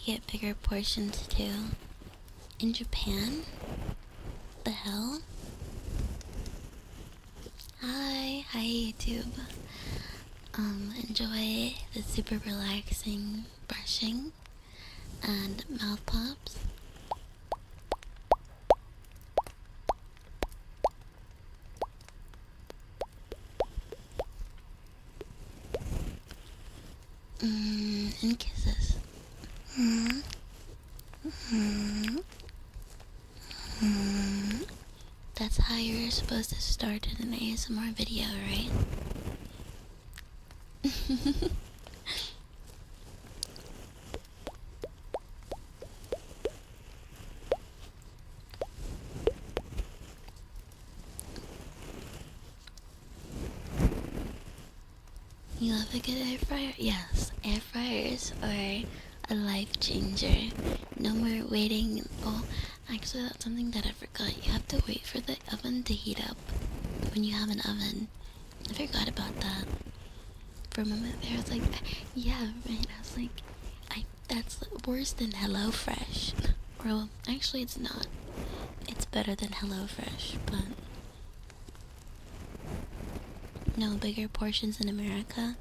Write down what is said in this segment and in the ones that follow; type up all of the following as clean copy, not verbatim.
get bigger portions too. In Japan? The hell? Hi YouTube. Enjoy the super relaxing brushing and mouth pops. And kisses. That's how you're supposed to start an ASMR video, right? You love a good air fryer? Yes, air fryers are a life changer. No more waiting. Oh, actually, that's something that I forgot. You have to wait for the oven to heat up when you have an oven. I forgot about that. For a moment there, I was like, yeah, right. I was like, that's worse than HelloFresh. Well, actually, it's not. It's better than HelloFresh, but no bigger portions in America.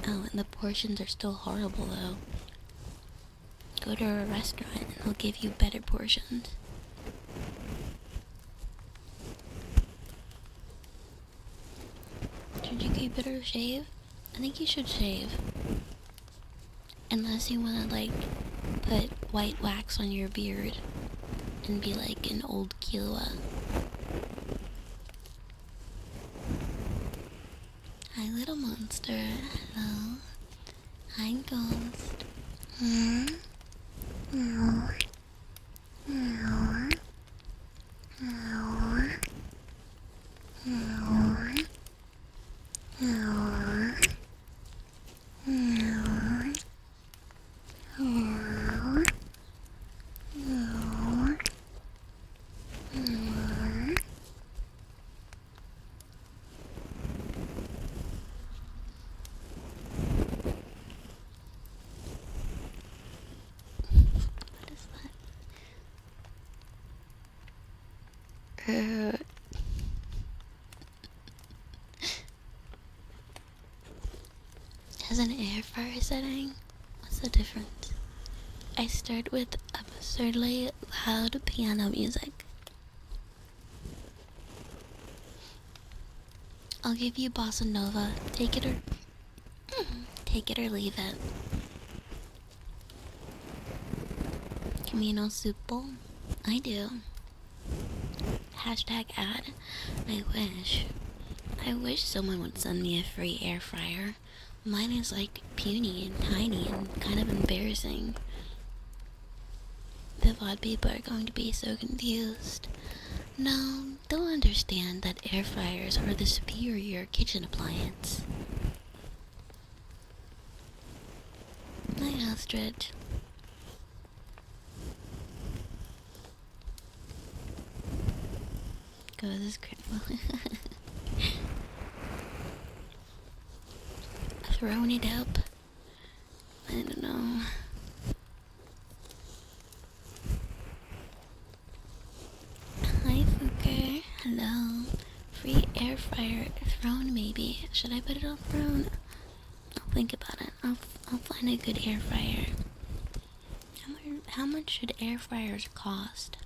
Oh, and the portions are still horrible though. Go to a restaurant and they'll give you better portions. Should you keep it or shave? I think you should shave. Unless you wanna like put white wax on your beard and be like an old Killua. Hi little monster, hello. Hi ghost. As an air fryer setting, what's the difference? I start with absurdly loud piano music. I'll give you bossa nova. Take it or leave it. Camino soup bowl? I do. Hashtag ad. I wish someone would send me a free air fryer. Mine is like puny and tiny and kind of embarrassing. The VOD people are going to be so confused. No, they'll understand that air fryers are the superior kitchen appliance. Night ostrich. Go this cripple. Throwing it up. I don't know. Hi Fuker. Hello. Free air fryer throne maybe. Should I put it on throne? I'll think about it. I'll find a good air fryer. How much should air fryers cost?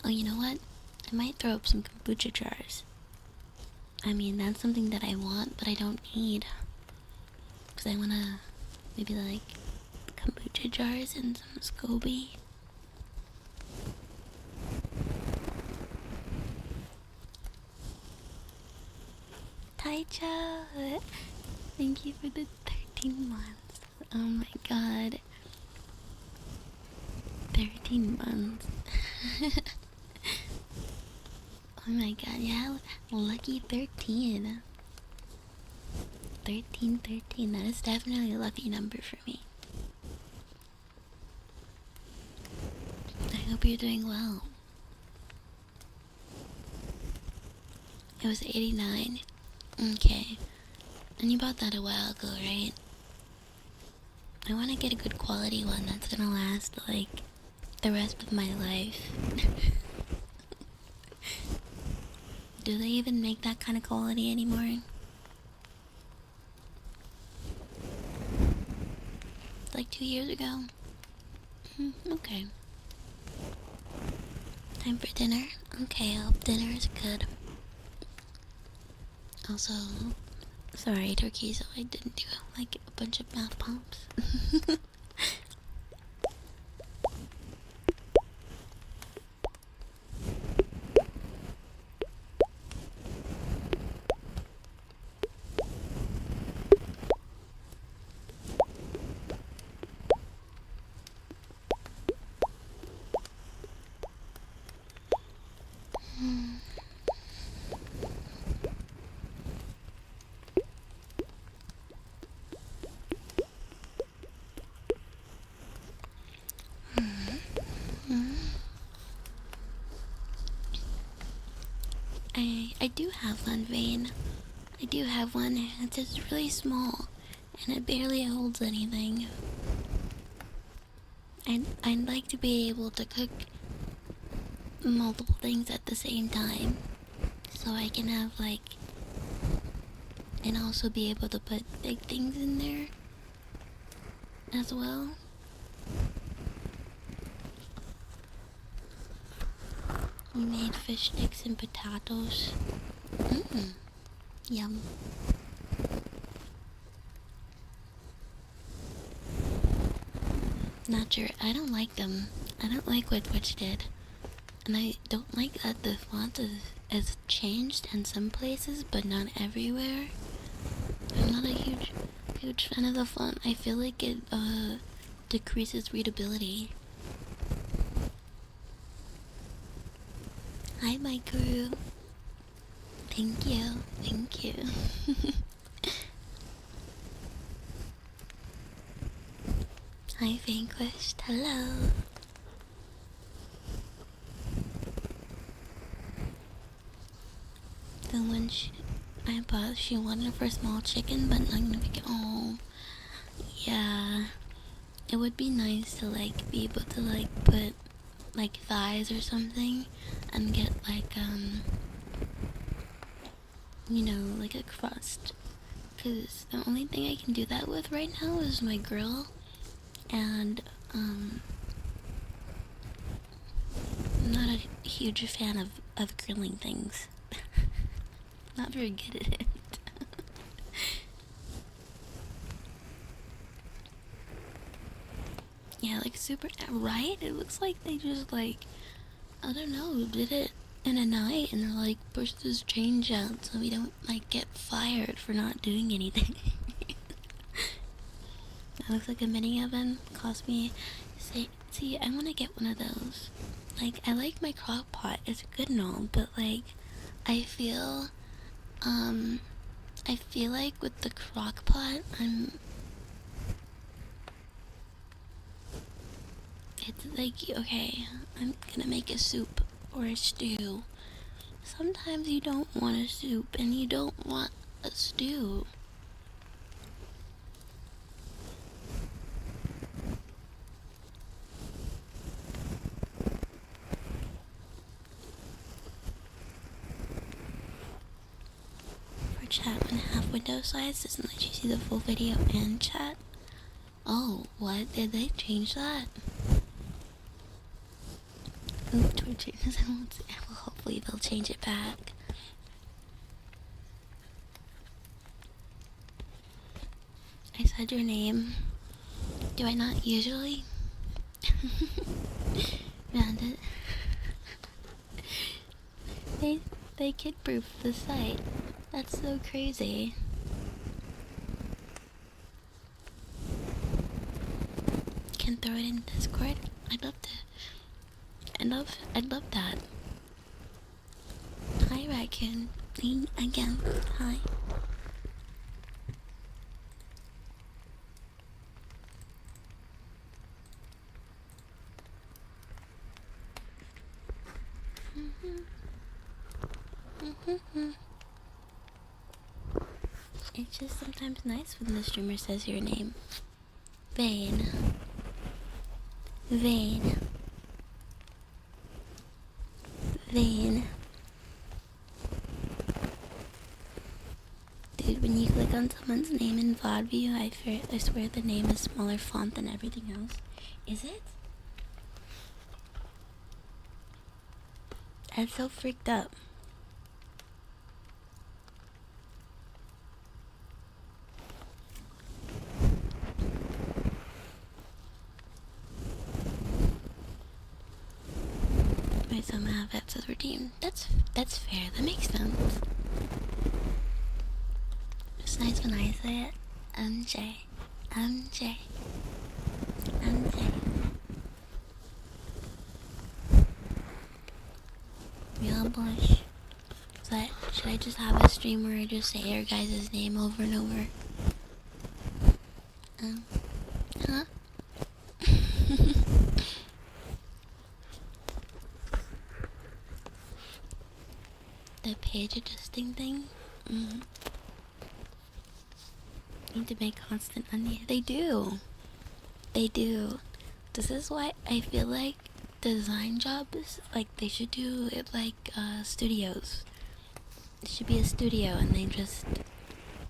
Oh, you know what? I might throw up some kombucha jars. I mean, that's something that I want, but I don't need. Because I want to maybe like kombucha jars and some SCOBY. Taicha! Thank you for the 13 months. Oh my god. 13 months. Oh my god, yeah, lucky 13. 13, that is definitely a lucky number for me. I hope you're doing well. It was 89. Okay. And you bought that a while ago, right? I want to get a good quality one that's gonna last, like, the rest of my life. Do they even make that kind of quality anymore? Like 2 years ago? Okay. Time for dinner? Okay, I hope dinner is good. Also, sorry, turkey, so I didn't do like a bunch of mouth pumps. I do have one vein. I do have one. It's just really small, and it barely holds anything. I'd like to be able to cook multiple things at the same time, so I can have like, and also be able to put big things in there as well. We made fish sticks and potatoes. Yum. Not sure. I don't like them. I don't like what Twitch did. And I don't like that the font is changed in some places, but not everywhere. I'm not a huge fan of the font. I feel like it decreases readability. Hi, my crew. Thank you. Thank you. Hi, Vanquished. Hello. The one I bought, she wanted for small chicken, but not gonna pick it. Oh, yeah. It would be nice to like be able to like put like thighs or something, and get like you know, like a crust. Cause the only thing I can do that with right now is my grill, and I'm not a huge fan of grilling things. Not very good at it. Yeah, like super, right? It looks like they just like, I don't know, did it in a night and they're like, push this change out so we don't like get fired for not doing anything. That looks like a mini oven. Cost me, see, I want to get one of those. Like, I like my crock pot, it's good and all, but like, I feel like with the crock pot, it's like, okay, I'm gonna make a soup or a stew. Sometimes you don't want a soup and you don't want a stew. For chat, 1/2 window size doesn't let you see the full video and chat. Oh, what? Did they change that? Ooh, Twitch changes. Well, hopefully they'll change it back. I said your name. Do I not usually? Man, they kid-proof the site. That's so crazy. Can throw it in Discord. I'd love to. I'd love that. Hi, Raccoon. Me again. Hi. It's just sometimes nice when the streamer says your name. Vane. Vane. Vane. Dude, when you click on someone's name in VOD view, I swear the name is smaller font than everything else. Is it? I'm so freaked up. My son have access redeemed. That's fair. That makes sense. It's nice when I say it. MJ. MJ. MJ. Real blush. Should I just have a stream where I just say your guys' name over and over? Huh? The page adjusting thing? Need to make constant money. They do. They do. This is why I feel like design jobs, like, they should do it like studios. It should be a studio and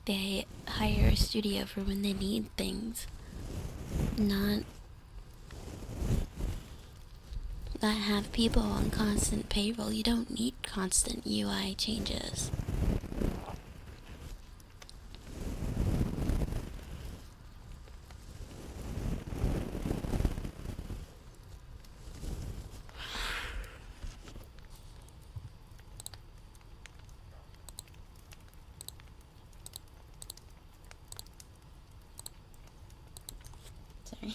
they hire a studio for when they need things. Not have people on constant payroll. You don't need constant UI changes. Sorry.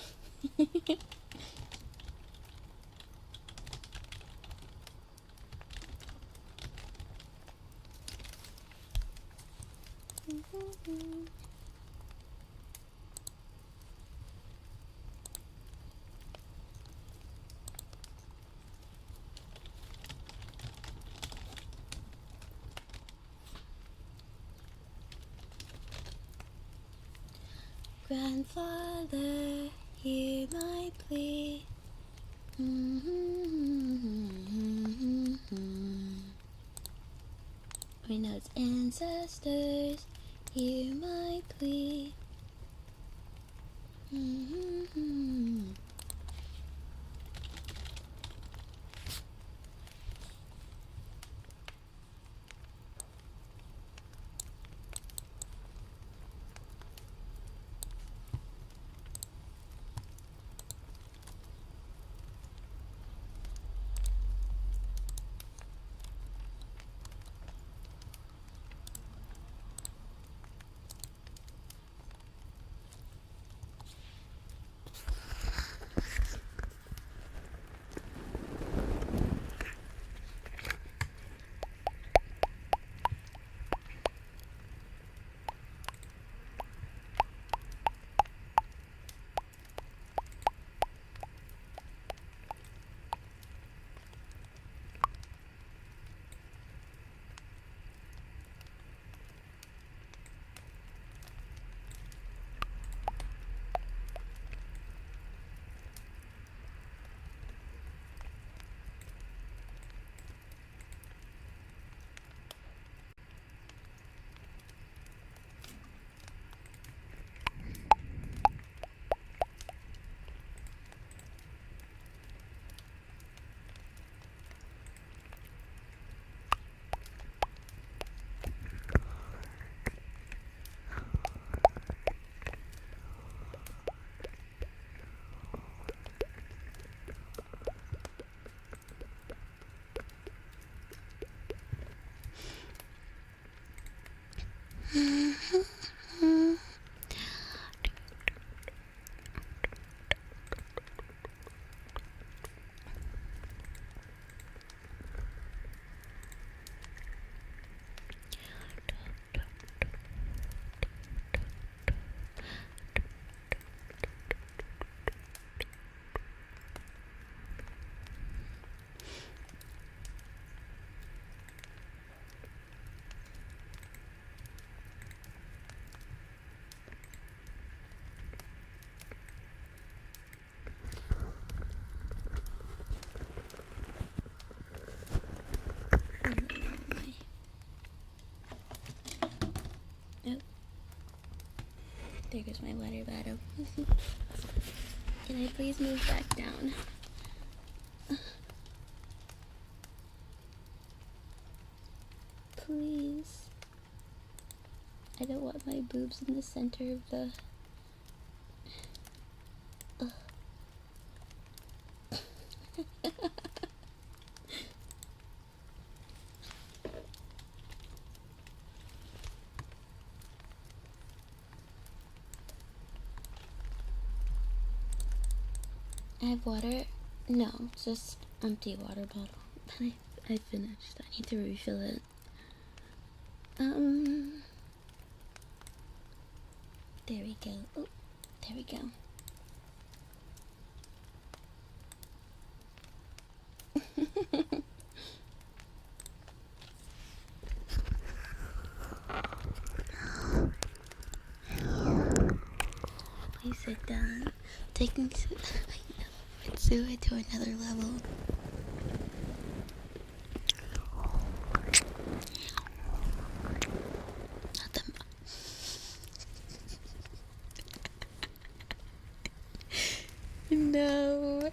Grandfather, hear my plea. We know it's ancestors, hear my plea. there goes my water bottle. Can I please move back down? Please. I don't want my boobs in the center of the... I have water? No, just empty water bottle. I finished. I need to refill it. There we go. Oh, there we go. Please sit down. Taking Sue to another level. Not the no.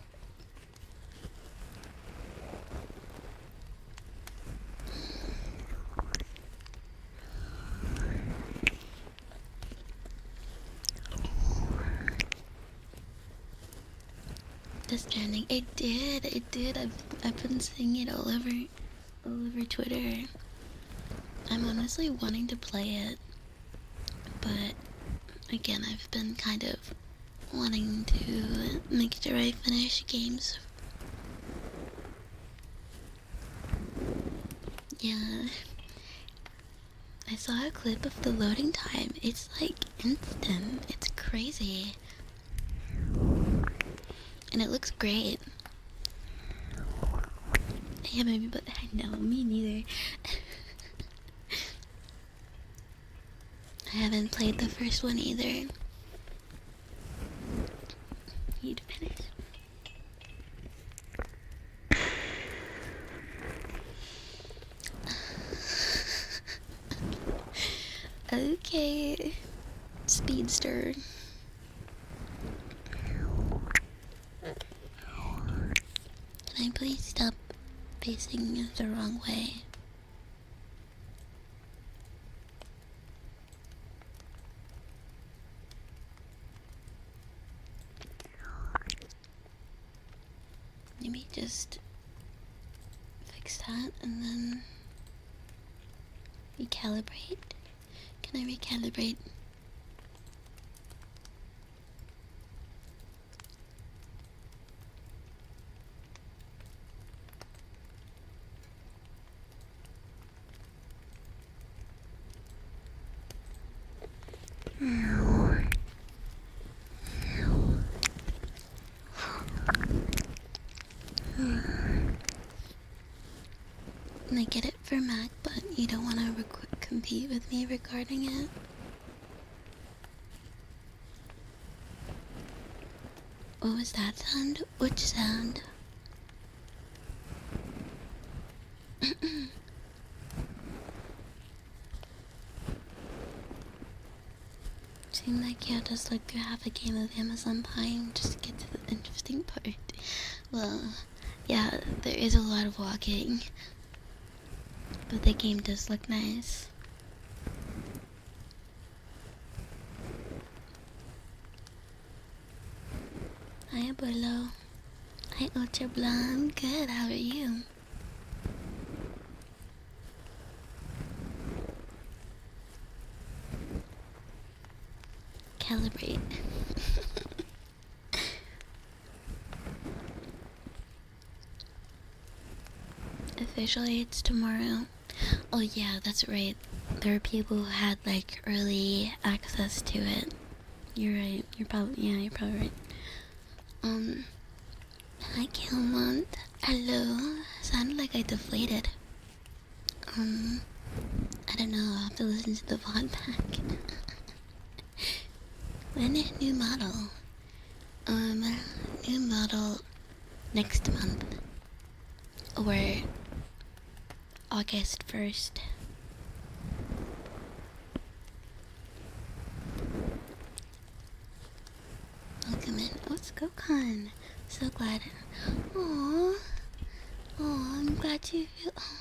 The Stranding. It did. I've been seeing it all over Twitter. I'm honestly wanting to play it, but again, I've been kind of wanting to make sure I finish games. Yeah. I saw a clip of the loading time. It's like instant. It's crazy. And it looks great. Yeah, maybe, but I know, me neither. I haven't played the first one either. Need to finish. Okay. Speedster. Can I please stop facing the wrong way? Maybe just fix that and then recalibrate. Can I recalibrate? I get it for Mac, but you don't want to compete with me regarding it. What was that sound? Which sound? Seems like you have to look through half a game of Amazon Pie and just get to the interesting part. Well, yeah, there is a lot of walking, but the game does look nice. Hi, Abuelo. Hi, Ultra Blonde. Good, how are you? Calibrate. Officially, it's tomorrow. Oh yeah, that's right. There are people who had like early access to it. You're right. You're probably right. Hi Kilmont. Hello. Sounded like I deflated. I don't know. I'll have to listen to the VOD back. When is new model? New model next month. Or August 1st. Let's go, Con. So glad. Aww. Aw, I'm glad you feel. Oh,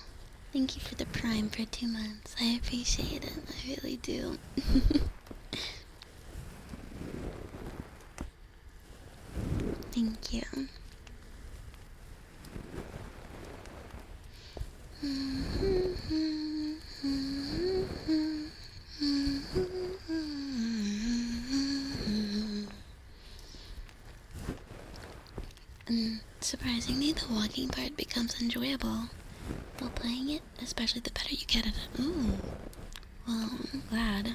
thank you for the prime for 2 months. I appreciate it. I really do. Thank you. Surprisingly, the walking part becomes enjoyable while playing it, especially the better you get at it. Ooh. Well, I'm glad.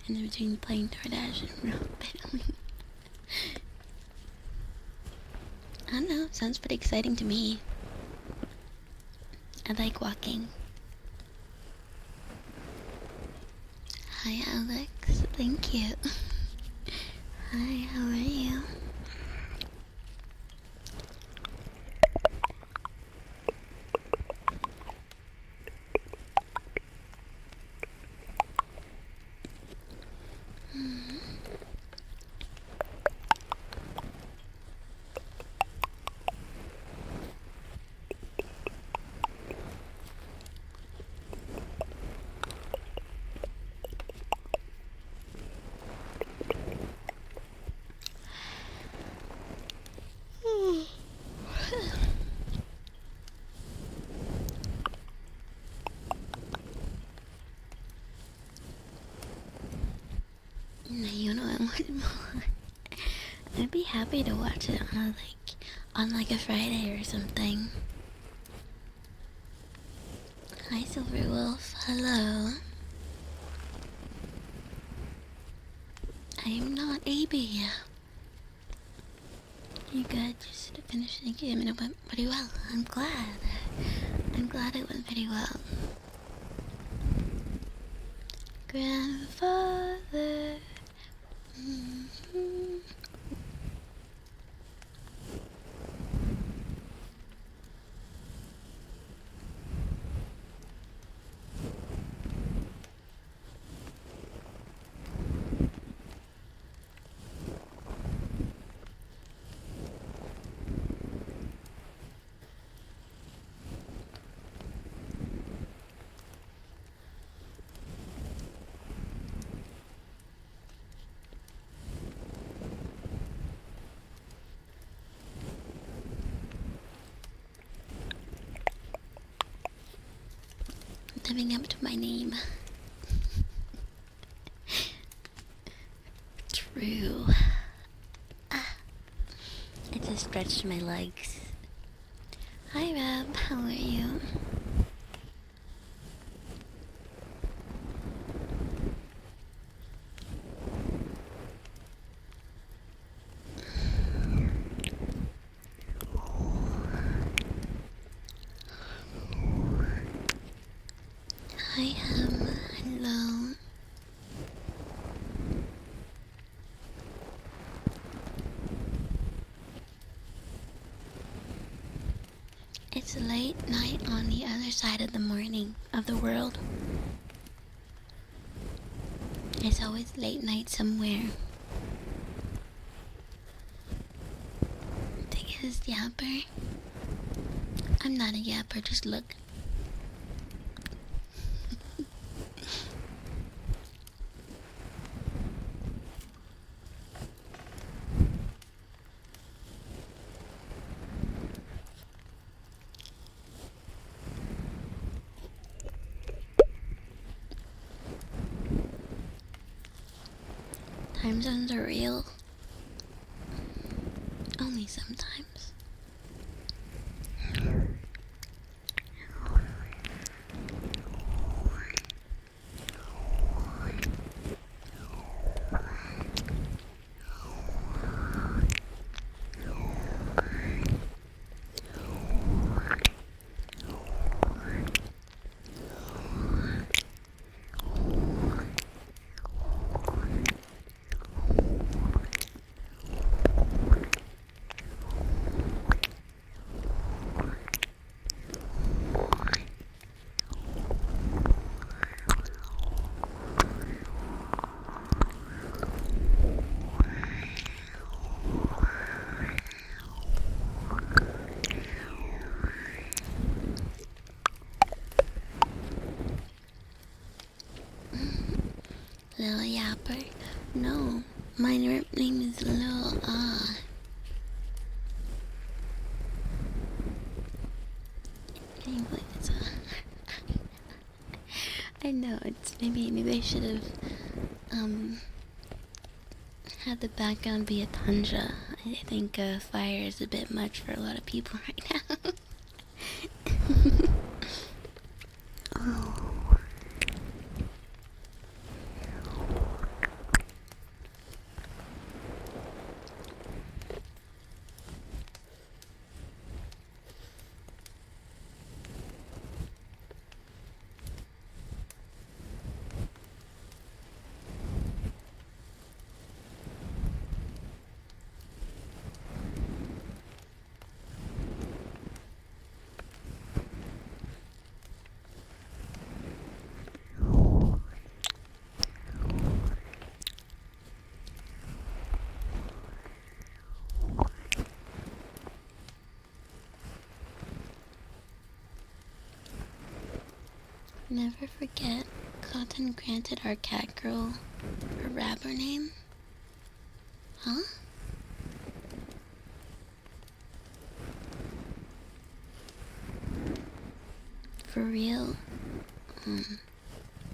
In between playing DoorDash and battling. I don't know, sounds pretty exciting to me. I like walking. Hi, Alex. Thank you. Hi, how are you? You know I want more. I'd be happy to watch it on like a Friday or something. Hi, Silver Wolf. Hello. I'm not AB. You good? Just finished the game and it went pretty well. I'm glad. I'm glad it went pretty well. Grandfather. Living up to my name. True. I just stretched my legs. Hi, Rob. How are you? Hi, hello. It's late night on the other side of the morning of the world. It's always late night somewhere. Biggest yapper? I'm not a yapper, just look. Time zones are real. Only sometimes. No, my name is Lil Anyways, I know it's maybe I should have had the background be a tundra. I think fire is a bit much for a lot of people right now. Oh. Never forget, Cotton granted our cat girl her rapper name. Huh? For real?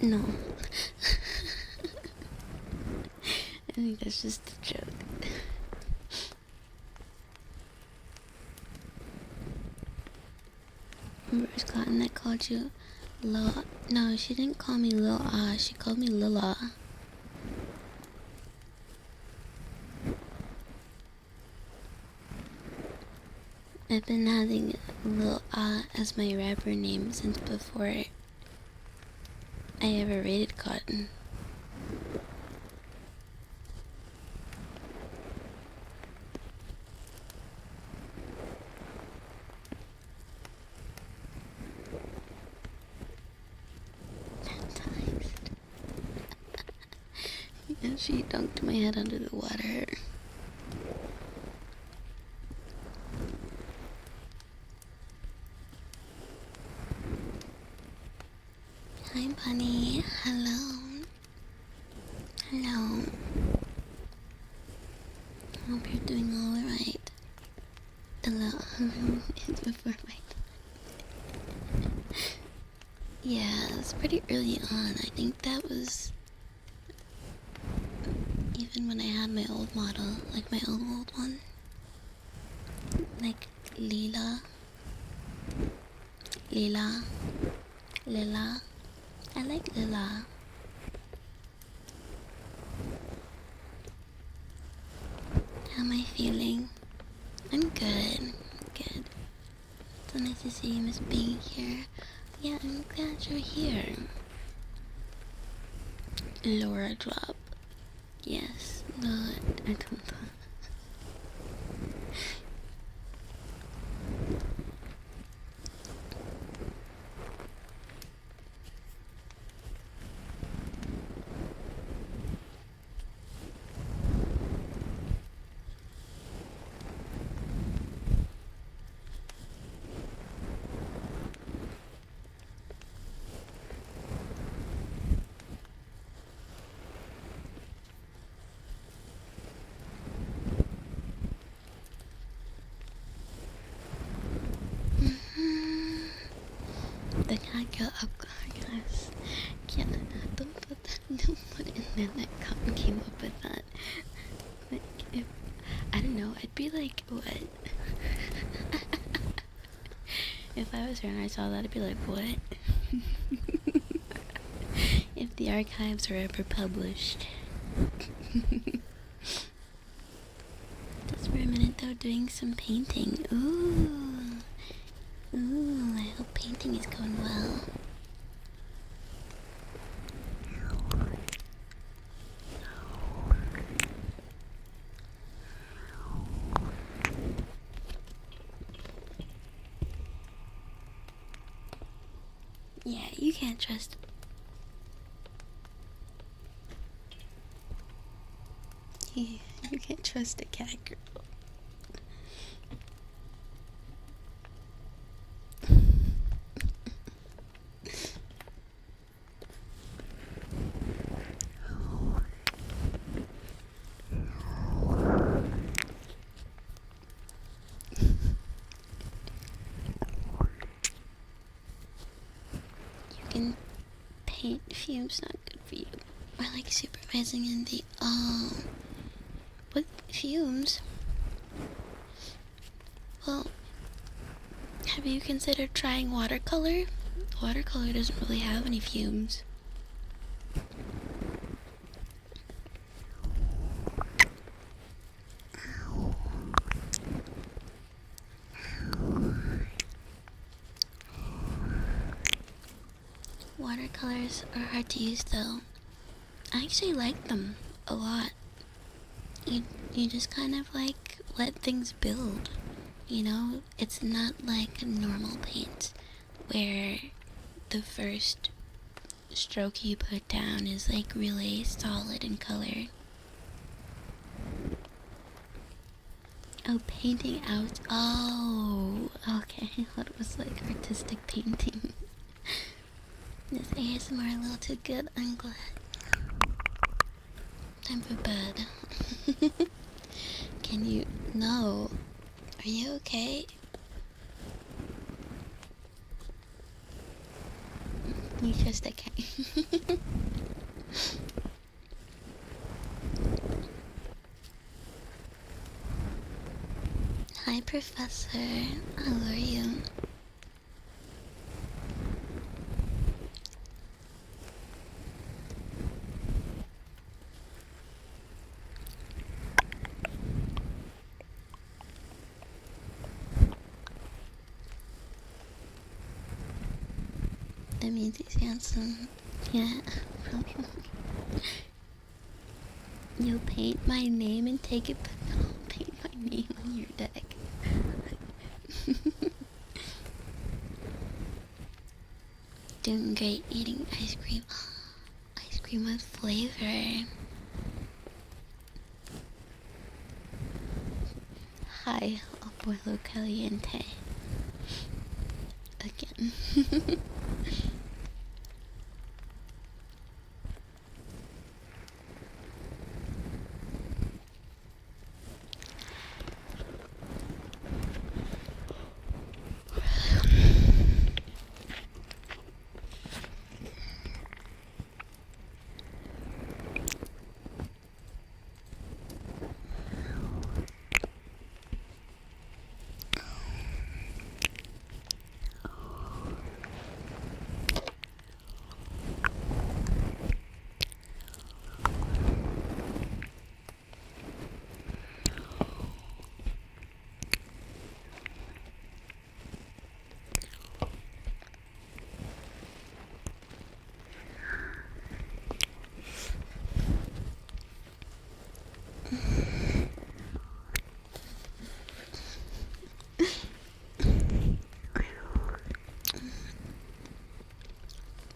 No. I think that's just a joke. Remember, it was Cotton that called you Lil. No, she didn't call me Lil she called me Lila. I've been having Lil as my rapper name since before I ever rated Cotton. And she dunked my head under the water. Hi, Bunny. Hello. Hello. Hope you're doing alright. Hello. It's before my time. Yeah, it's pretty early on. I think that was even when I had my old model, like my old one. Like Lila. I like Lila. How am I feeling? I'm good. Good. So nice to see you, Miss being here. Yeah, I'm glad you're here. Laura drop. Yes. No, I don't know. The cat girl guys. Yeah, don't put it in there that Cotton came up with that. Like, if, I don't know, I'd be like, what? If I was her and I saw that, I'd be like, what? If the archives were ever published. Just for a minute though, doing some painting. Ooh, I hope painting is going well. Yeah, you can't trust. Yeah, you can't trust a cat girl. making paint fumes not good for you. Or like supervising in the what fumes? Well, have you considered trying watercolor? Watercolor doesn't really have any fumes. Watercolors are hard to use though. I actually like them a lot. You just kind of like let things build. You know, it's not like normal paint where the first stroke you put down is like really solid in color. Oh, painting out. Oh, okay. I thought it was like artistic painting. This ASMR a little too good. I'm glad. Time for bed. Can you? No. Are you okay? You just okay. Hi, Professor. How are you? That means he's handsome. Yeah. You'll paint my name and take it, but don't paint my name on your deck. Doing great eating ice cream. Ice cream with flavor. Hi, abuelo caliente. Again.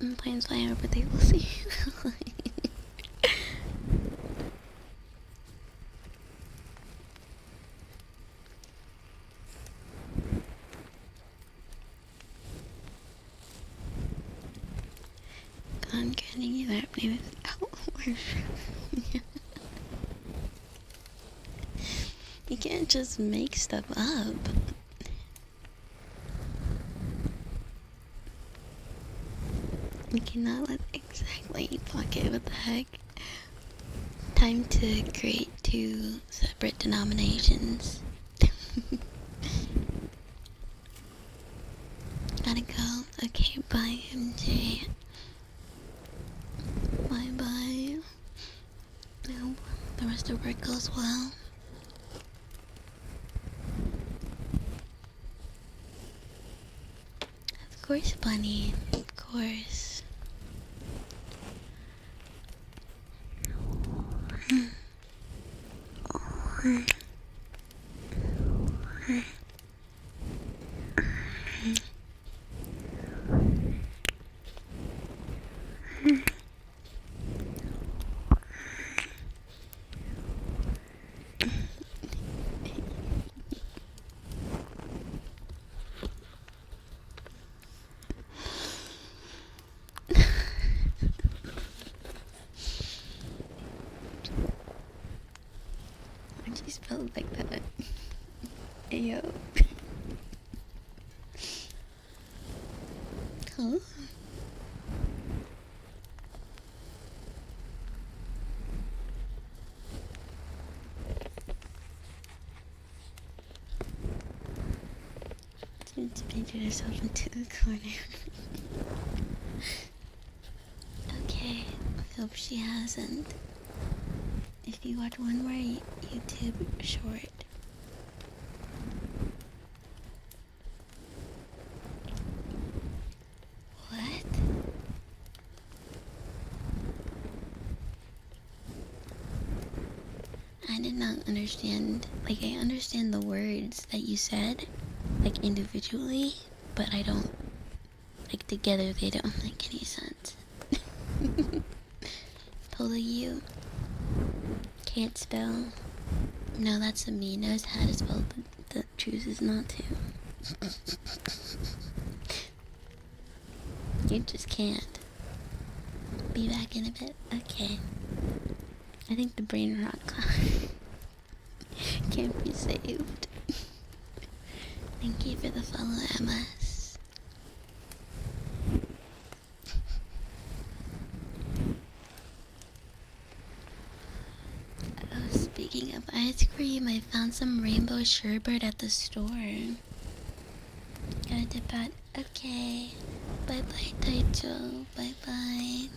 I'm playing Slayer, but they will see. I'm getting you that name is outward. You can't just make stuff up. You cannot let exactly pocket. What the heck? Time to create two separate denominations. Gotta go. Okay, bye, MJ. Bye bye. I hope the rest of work goes well. Of course, Bunny. Of course. Why'd you spell it like that? Ayo. Huh? It's painted herself into the corner. Okay, I hope she hasn't. If you watch one more YouTube short. What? I did not understand. Like, I understand the words that you said, like, individually, but I don't, like, together they don't make any sense. Polo you can't spell. No, that's a me. Knows how to spell, but that chooses not to. You just can't. Be back in a bit. Okay. I think the brain rot can't be saved. Thank you for the follow, MS. Oh, speaking of ice cream, I found some rainbow sherbet at the store. Gotta dip out. Okay. Bye bye, Taicho. Bye bye.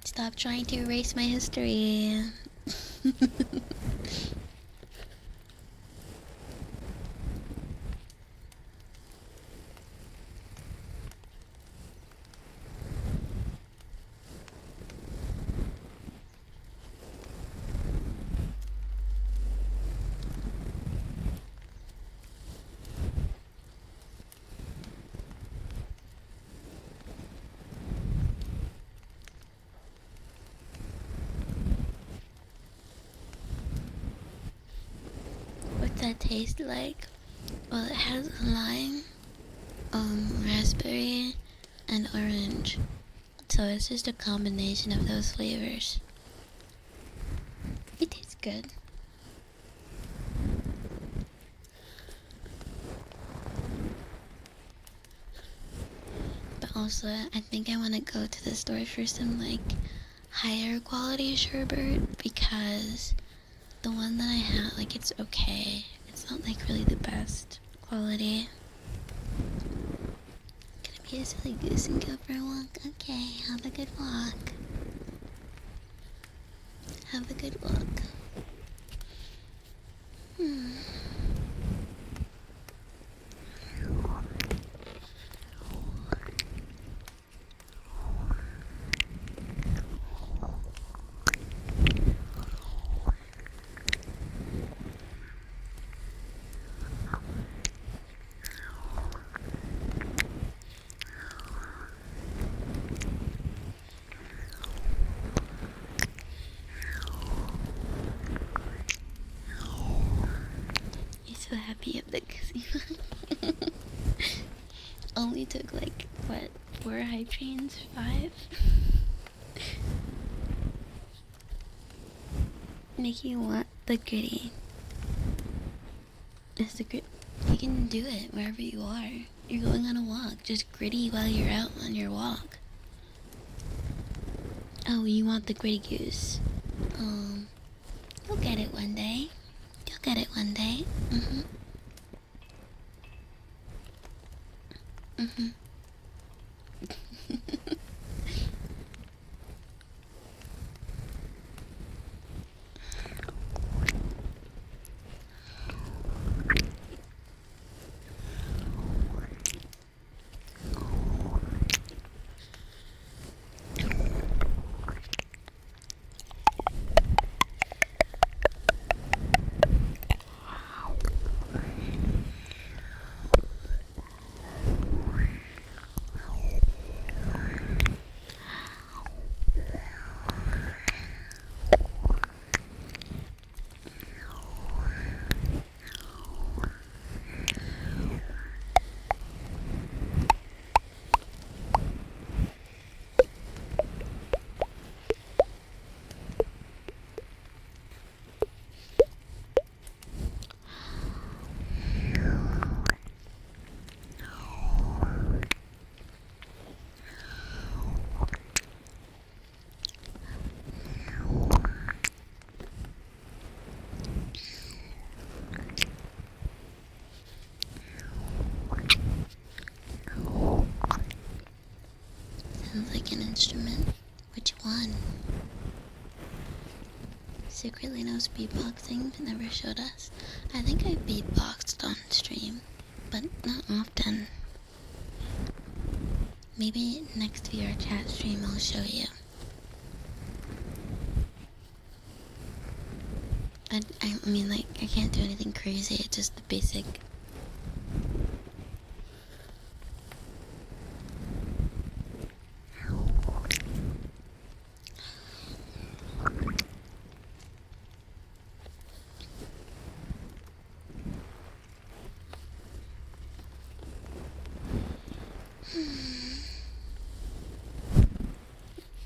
Stop trying to erase my history. What's that taste like? Well, it has lime, raspberry, and orange. So it's just a combination of those flavors. It tastes good. But also, I think I want to go to the store for some, like, higher quality sherbet, because the one that I have, like, it's okay. It's not, like, really the best quality. Gonna be a silly goose and go for a walk. Okay, have a good walk. Have a good walk. So happy of the gazebo. Only took, like, what, 4 hype trains? 5? Make you want the gritty. It's the grit. You can do it wherever you are. You're going on a walk. Just gritty while you're out on your walk. Oh, you want the gritty goose. You'll get it one day. You'll get it one day. secretly knows beatboxing but never showed us. I think I beatboxed on stream, but not often. Maybe next VR chat stream I'll show you. I mean, like, I can't do anything crazy, it's just the basic.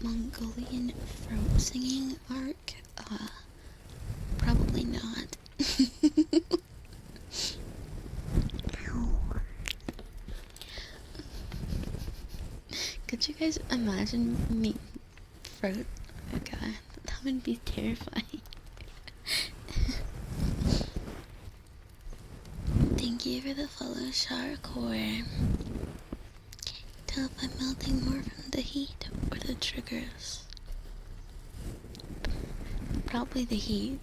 Mongolian throat singing arc? Probably not. Could you guys imagine me throat? Oh god, that would be terrifying. Thank you for the follow, Sharcore. Tell if I'm melting more from the heat or the triggers. Probably the heat.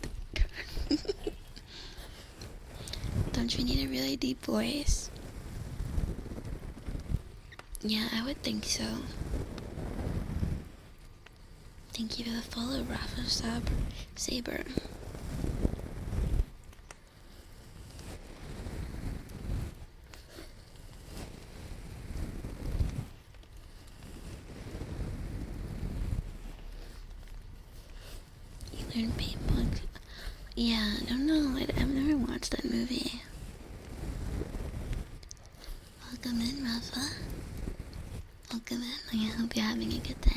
Don't you need a really deep voice? Yeah, I would think so. Thank you for the follow, Rafa Saber. You learn paintball. Yeah, I don't know. I've never watched that movie. Welcome in, Rafa. Welcome in. I hope you're having a good day.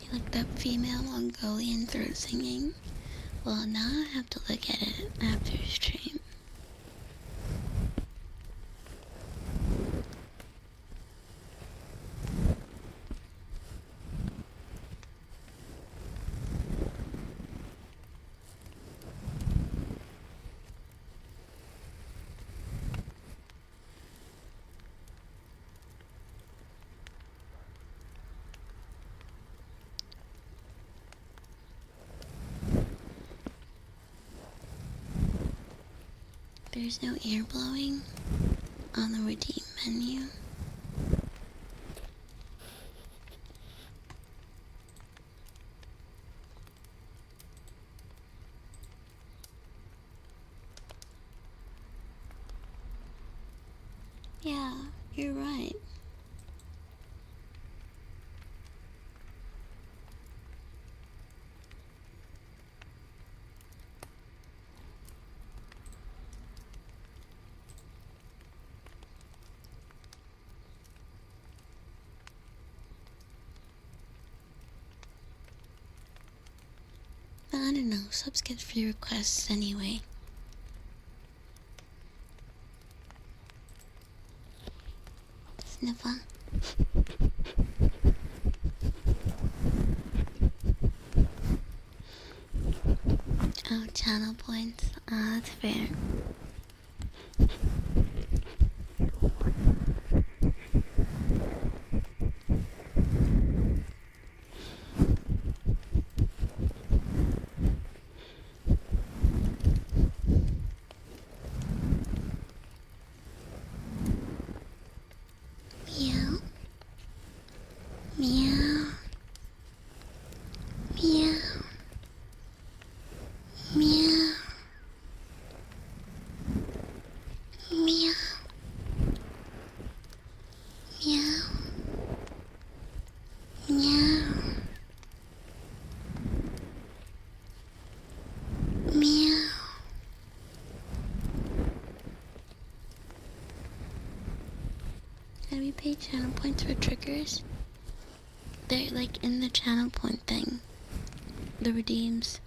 You looked up female Mongolian throat singing? Well, now I have to look at it after stream. There's no ear blowing on the redeem menu. Yeah, you're right. I don't know, subs get free requests anyway. Sniffer. Oh, channel points. Ah, that's fair. Meow. Meow. Meow. Meow. Meow. Meow. Meow. Meow. Can we pay channel points for triggers? They're like in the channel point thing. The redeems.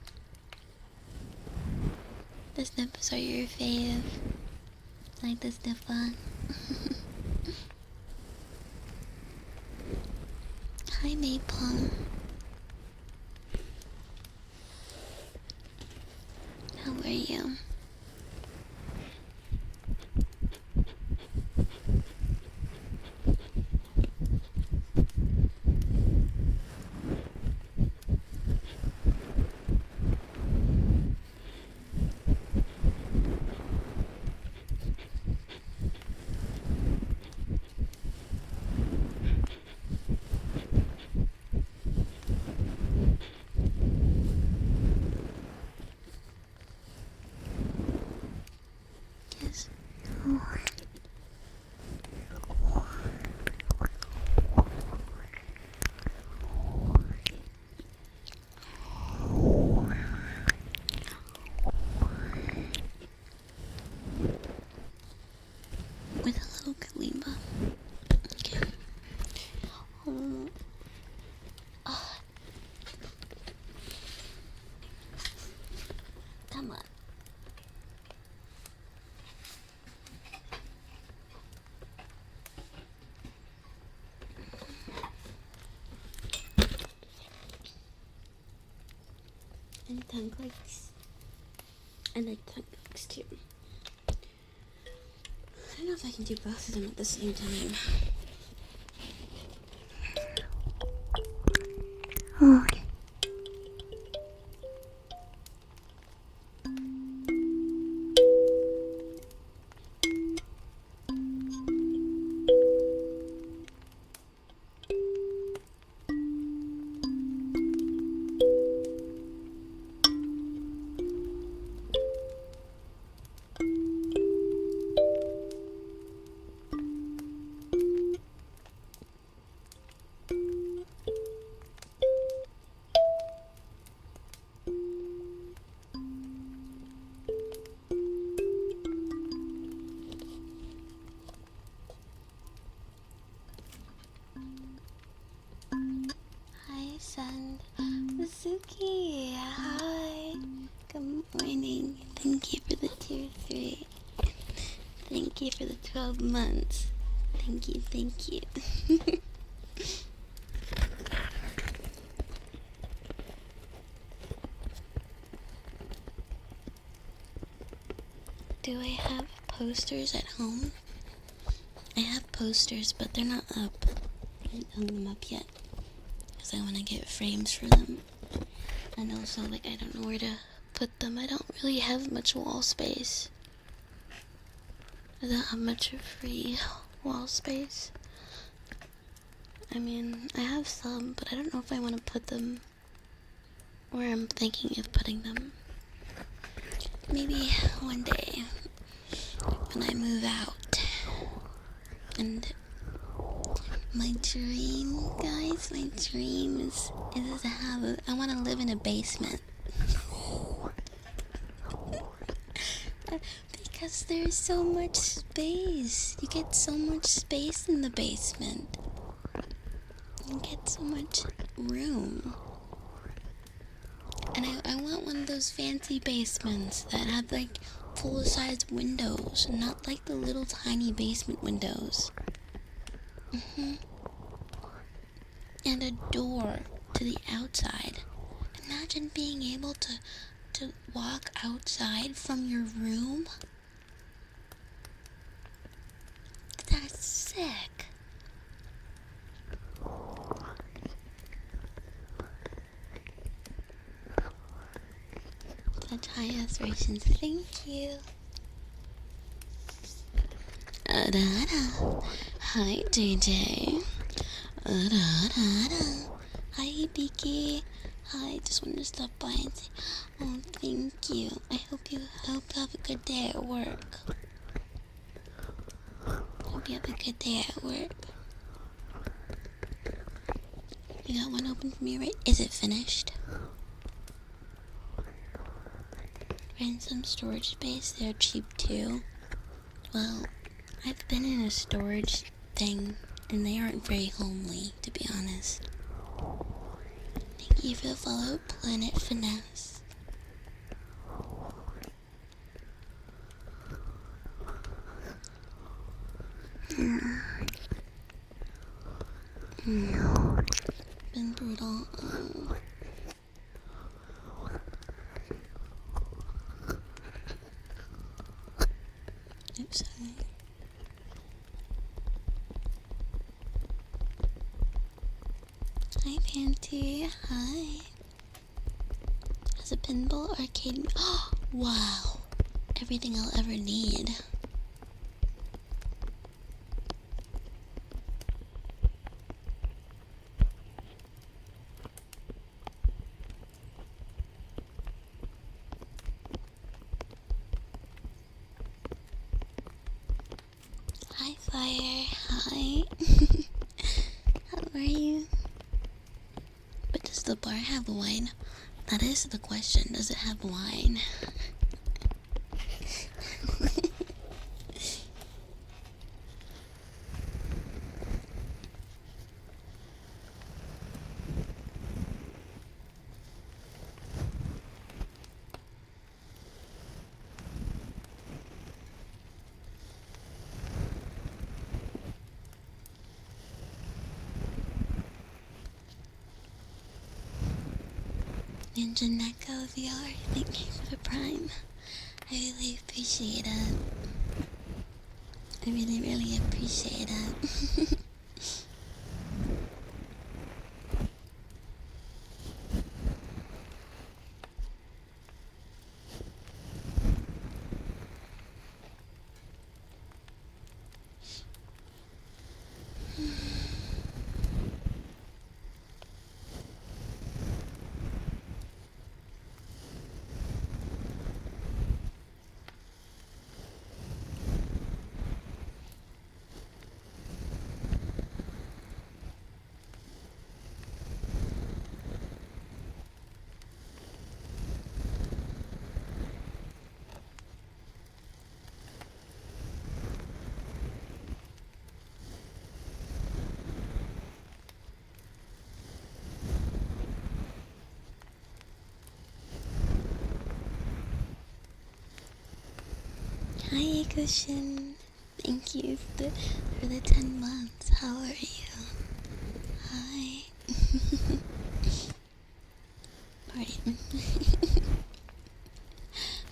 The snippers are your fave. Like the sniffer. Hi, Maple. How are you? Yes. With a little kalimba. Okay. Oh. Oh. Come on. And tongue clicks. I like tongue clicks too. I don't know if I can do both of them at the same time. Oh. Hi, Sun. Suzuki, hi. Good morning. Thank you for the tier 3. Thank you for the 12 months. Thank you, thank you. Do I have posters at home? I have posters, but they're not up. I haven't hung them up yet. Because I want to get frames for them. And also, like, I don't know where to put them. I don't really have much wall space. I don't have much free wall space. I mean, I have some, but I don't know if I want to put them where I'm thinking of putting them. Maybe one day when I move out. And my dream, guys, my dream is to have I want to live in a basement. Because there's so much space. You get so much space in the basement. You get so much room. And I want one of those fancy basements that have like full-size windows, not like the little tiny basement windows. And a door to the outside. Imagine being able to walk outside from your room. That's sick. Such high aspirations. Thank you. Hi, JJ. Hi, Beaky. Hi, just wanted to stop by and say, oh, thank you. I hope you have a good day at work. Hope you have a good day at work. You got one open for me, right? Is it finished? Rent some storage space. They're cheap too. Well, I've been in a storage thing, and they aren't very homely, to be honest. Thank you for the follow, Planet Finesse. Been brutal. Oops, sorry. Hi, Panty. Hi. Has a pinball arcade. Oh, wow. Everything I'll ever need. Hi, Fire. Hi. How are you? But does the bar have wine? That is the question. Does it have wine? Ninja Neko VR, thank you for the prime. I really appreciate it. I really, really appreciate it. Hi, Cushion. Thank you for the 10 months. How are you? Hi. Party.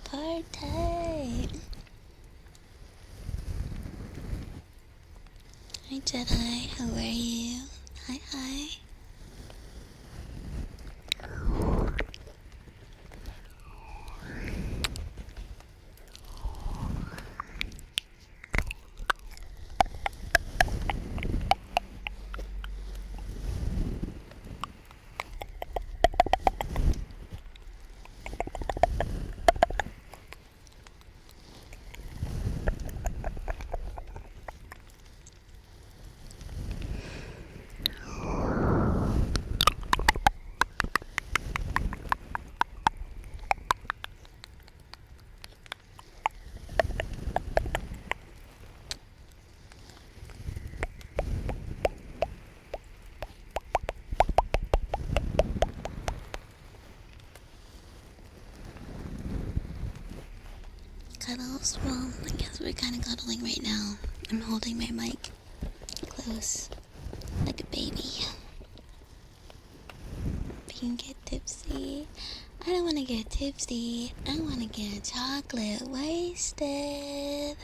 Party. Hi, Jedi. How are you? Hi, hi. Cuddles? Well, I guess we're kind of cuddling right now. I'm holding my mic close, like a baby. We can get tipsy. I don't want to get tipsy. I want to get chocolate wasted.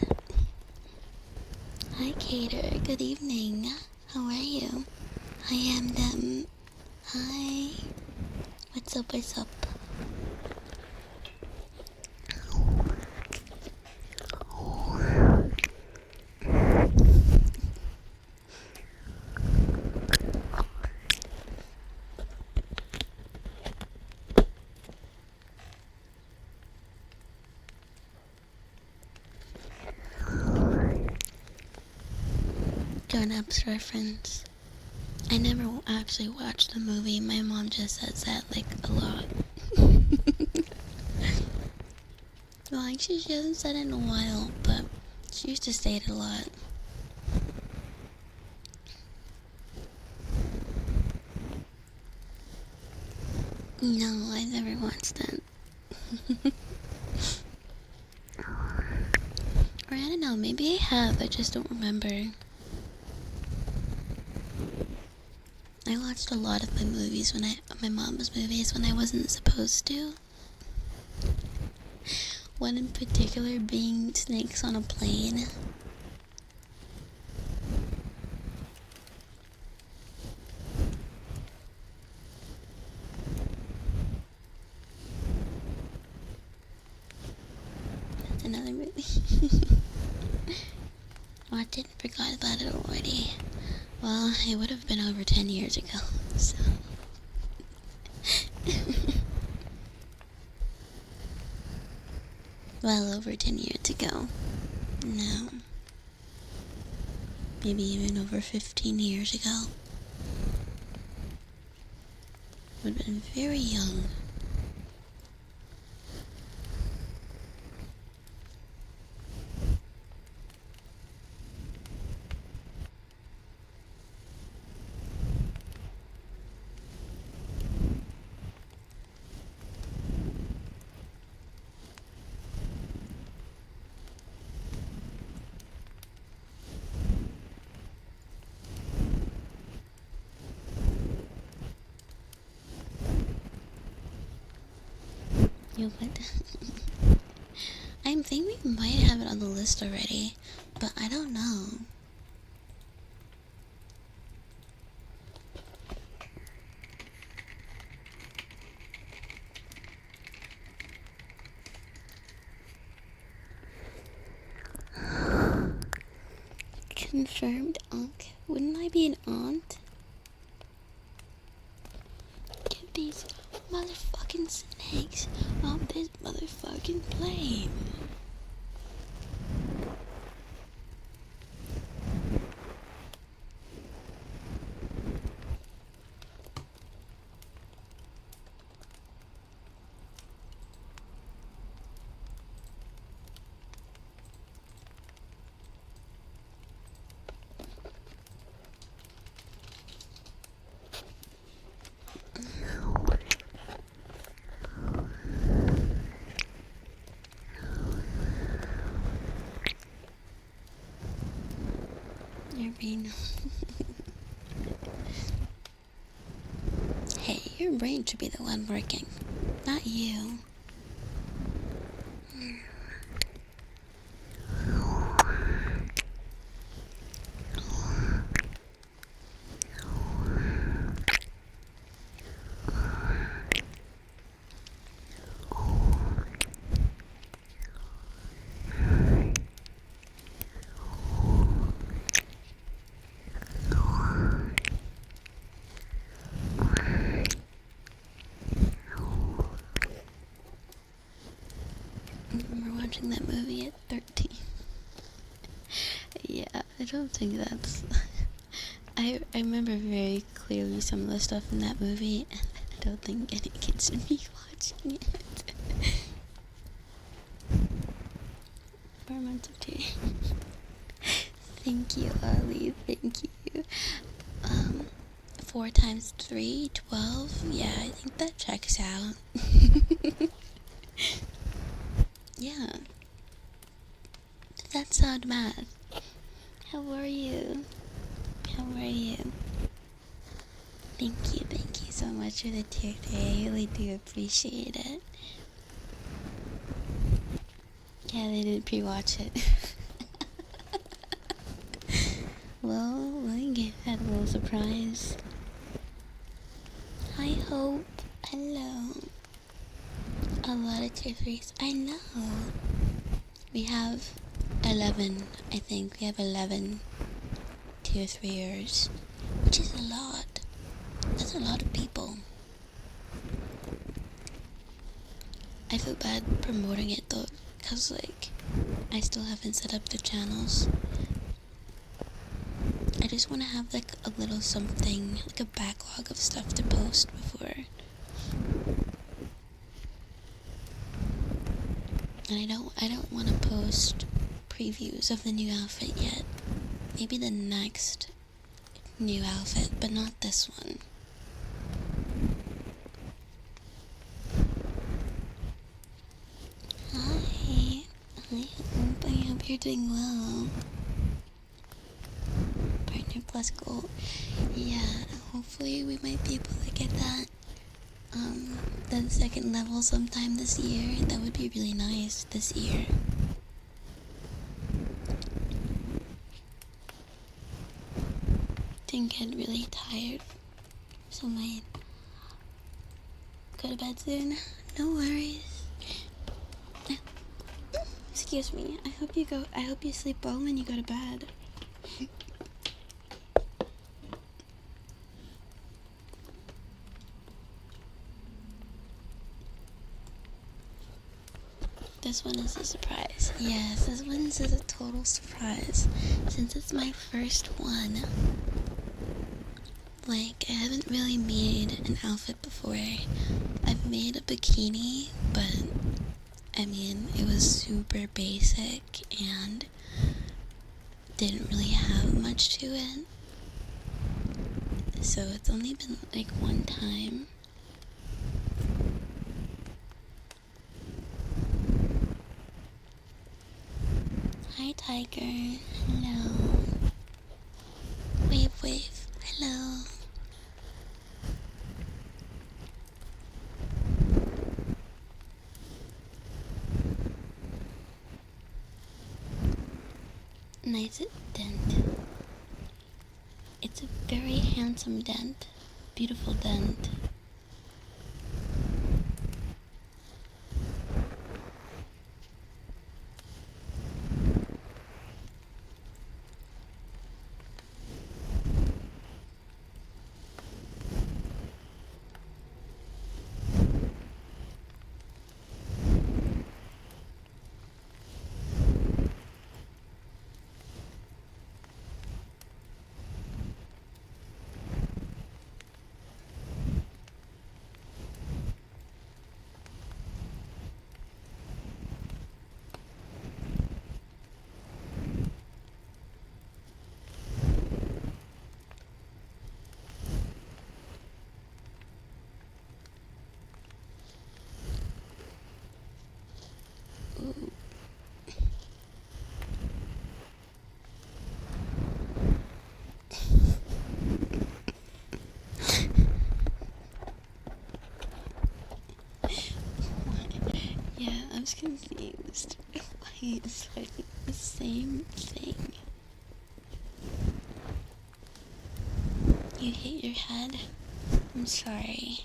Hi, Cater. Good evening. How are you? I am them. Hi. What's up? What's up? Grown Ups reference. I never actually watched the movie. My mom just says that like a lot. Well, actually, she hasn't said it in a while, but she used to say it a lot. No, I never watched it. Or I don't know, maybe I have, I just don't remember. I watched a lot of my mom's movies when I wasn't supposed to. One in particular being Snakes on a Plane. That's another movie. Watched it and forgot about it already. Well, it would have been over 10 years ago, so... well over 10 years ago. No. Maybe even over 15 years ago. Would have been very young. You would. I think we might have it on the list already, but I don't know. Confirmed Unc. Wouldn't I be an aunt? Get these motherfucking snakes off this motherfucking plane. Your brain. Hey, your brain should be the one working, not you. I remember watching that movie at 13. Yeah, I don't think that's... I remember very clearly some of the stuff in that movie, and I don't think any kids should be watching it. 4 months of tea. Thank you, Ollie. Thank you. 4 times 3, 12. Yeah, I think that checks out. Yeah. That's odd math. How are you? How are you? Thank you so much for the tier 3. I really do appreciate it. Yeah, they didn't pre-watch it. Well, I had a little surprise. Hi, Hope. Hello. A lot of tier 3s. I know. We have 11, I think. We have 11 tier 3ers, which is a lot. That's a lot of people. I feel bad promoting it though, because like, I still haven't set up the channels. I just want to have like a little something, like a backlog of stuff to post before. And I don't want to post previews of the new outfit yet. Maybe the next new outfit, but not this one. Hi. I hope you're doing well. Partner plus goal. Yeah, hopefully we might be able to get that the second level sometime this year. That would be really nice this year. Didn't get really tired, so might go to bed soon. No worries. Excuse me. I hope you sleep well when you go to bed. This one is a surprise. Yes, this one is a total surprise. Since it's my first one. Like, I haven't really made an outfit before. I've made a bikini, but I mean, it was super basic and didn't really have much to it. So it's only been like one time. Hi, Tiger. Hello. Wave, wave. Hello. Nice dent. It's a very handsome dent. Beautiful dent. Ooh. Yeah, I was confused. Why is it the same thing? You hit your head? I'm sorry.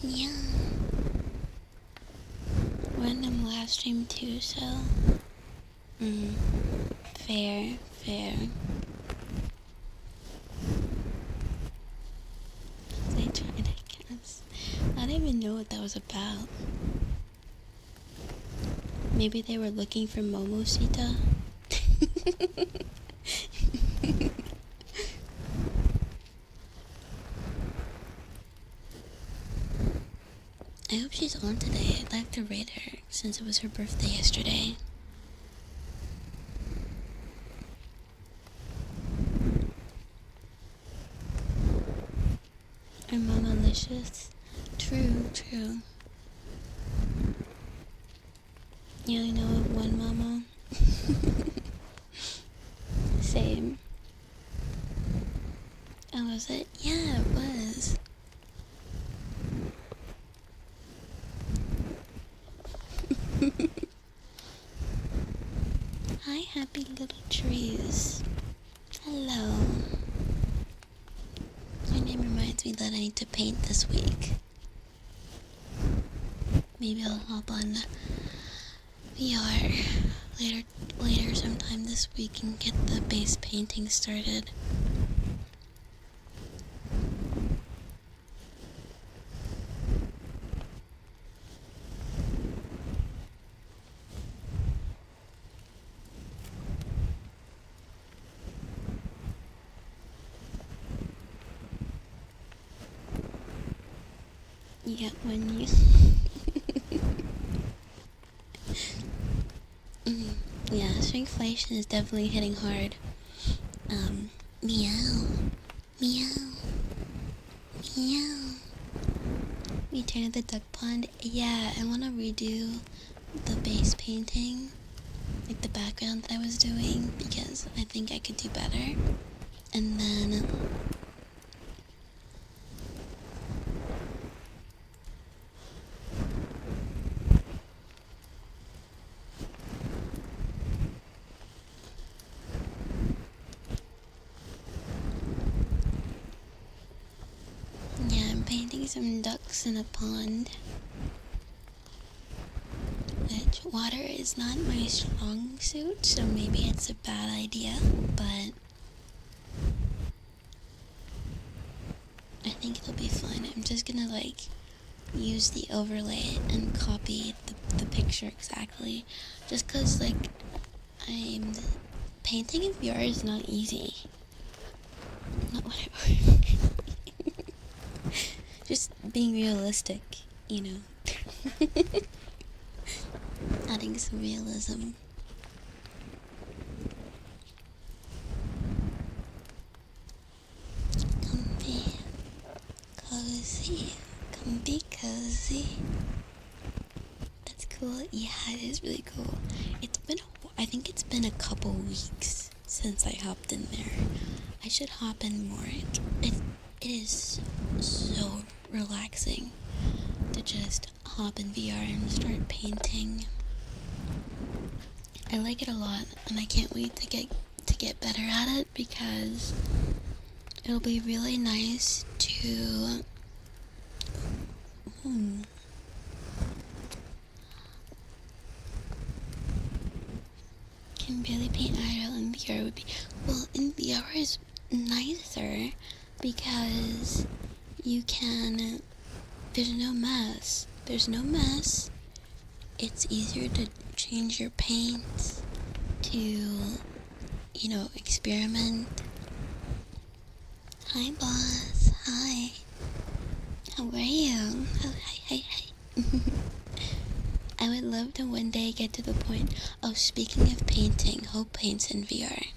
Yeah. Random live stream too, so. Fair, fair. They tried to guess. I didn't even know what that was about. Maybe they were looking for Momosita. I hope she's on today. I'd like to rate her since it was her birthday yesterday. Or Mama-licious. True, true. You only know of one Mama? Same. Oh, was it? Yeah, it was. Hi, happy little trees. Hello. Your name reminds me that I need to paint this week. Maybe I'll hop on VR later sometime this week and get the base painting started. Yeah, when you... Yeah, shrinkflation is definitely hitting hard. Meow. Meow. Meow. Return of the duck pond. Yeah, I want to redo the base painting. like the background that I was doing because I think I could do better. And then yeah, I'm painting some ducks in a pond. Which water is not my strong suit, so maybe it's a bad idea, but I think it'll be fun. I'm just gonna like use the overlay and copy the picture exactly. Just cause like I'm painting in VR is not easy. Not whatever. Just being realistic, you know. Adding some realism. Comfy, cozy, comfy, cozy. That's cool. Yeah, it is really cool. I think it's been a couple weeks since I hopped in there. I should hop in more. It is so relaxing to just hop in VR and start painting. I like it a lot, and I can't wait to get better at it because it'll be really nice to can barely paint IRL in VR would be well in VR is nicer because you can there's no mess. It's easier to change your paints to, you know, experiment. Hi, boss. Hi. How are you? Oh, hi. I would love to one day get to the point. Oh, speaking of painting, Hope paints in VR.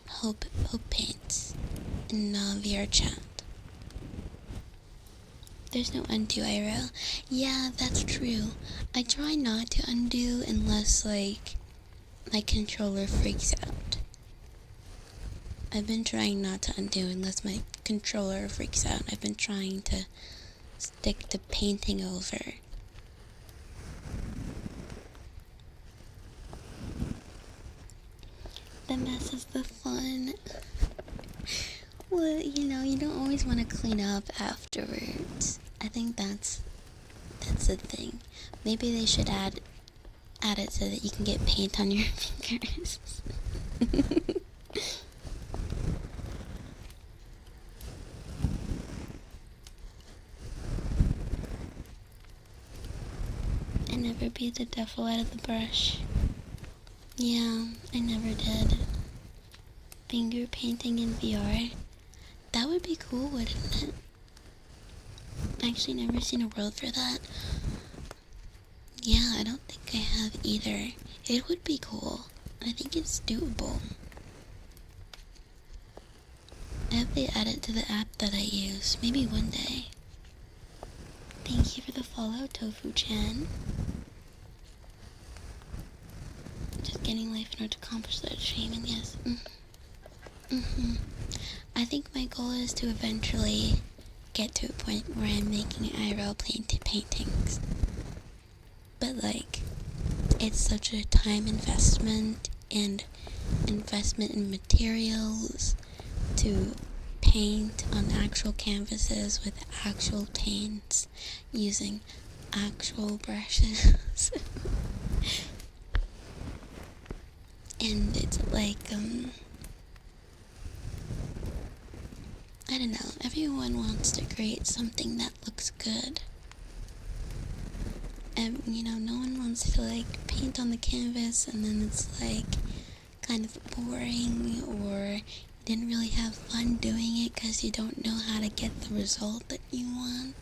Hope paints in VR chat. There's no undo IRL. Yeah, that's true. I try not to undo unless, like, my controller freaks out. I've been trying not to undo unless my controller freaks out. I've been trying to stick to painting over. The mess is the fun. Well, you know, you don't always want to clean up afterwards. I think that's the thing. Maybe they should add it so that you can get paint on your fingers. I never beat the devil out of the brush. Yeah, I never did. Finger painting in VR. That would be cool, wouldn't it? I actually never seen a world for that. Yeah, I don't think I have either. It would be cool. I think it's doable. I hope they add it to the app that I use. Maybe one day. Thank you for the follow, Tofu-chan. Just getting life in order to accomplish that shaming, yes. I think my goal is to eventually get to a point where I'm making IRL paintings. But like, it's such a time investment and investment in materials to paint on actual canvases with actual paints using actual brushes. And it's like, I don't know, everyone wants to create something that looks good. And, you know, no one wants to, like, paint on the canvas and then it's, like, kind of boring, or you didn't really have fun doing it because you don't know how to get the result that you want.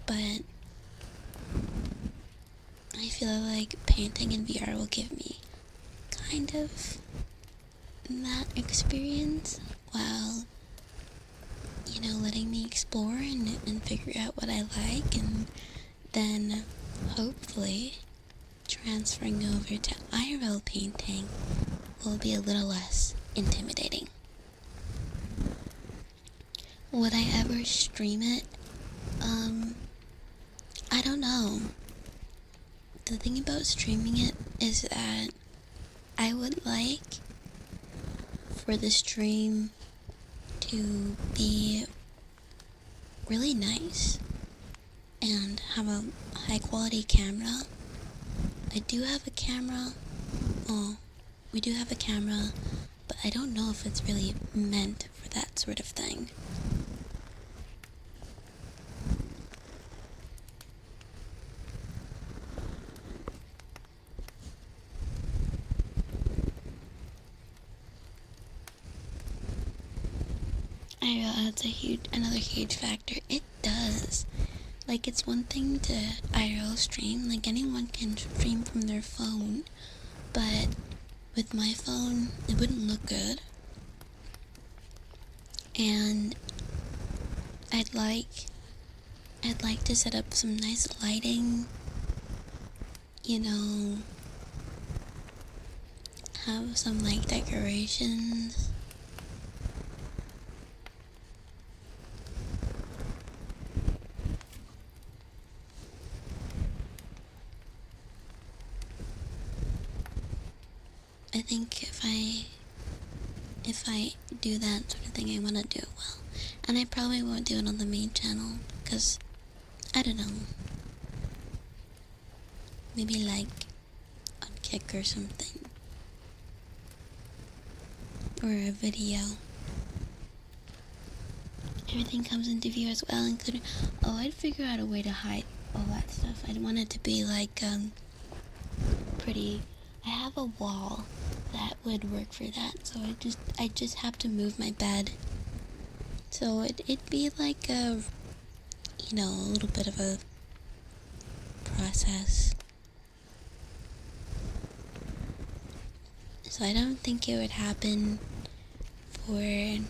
But I feel like painting in VR will give me kind of that experience while, you know, letting me explore and figure out what I like, and then hopefully try transferring over to IRL painting will be a little less intimidating. Would I ever stream it? I don't know. The thing about streaming it is that I would like for the stream to be really nice and have a high quality camera. I do have a camera. Oh, we do have a camera, but I don't know if it's really meant for that sort of thing. I know that's another huge factor. It does. Like, it's one thing to IRL stream, like anyone can stream from their phone, but with my phone, it wouldn't look good. And I'd like to set up some nice lighting, you know, have some like decorations. I think if I do that sort of thing, I want to do it well. And I probably won't do it on the main channel, because, I don't know, maybe like on Kick or something. Or a video. Everything comes into view as well, including, I'd figure out a way to hide all that stuff. I'd want it to be like, pretty. I have a wall that would work for that, so I just have to move my bed. So it'd be like a, you know, a little bit of a process. So I don't think it would happen for a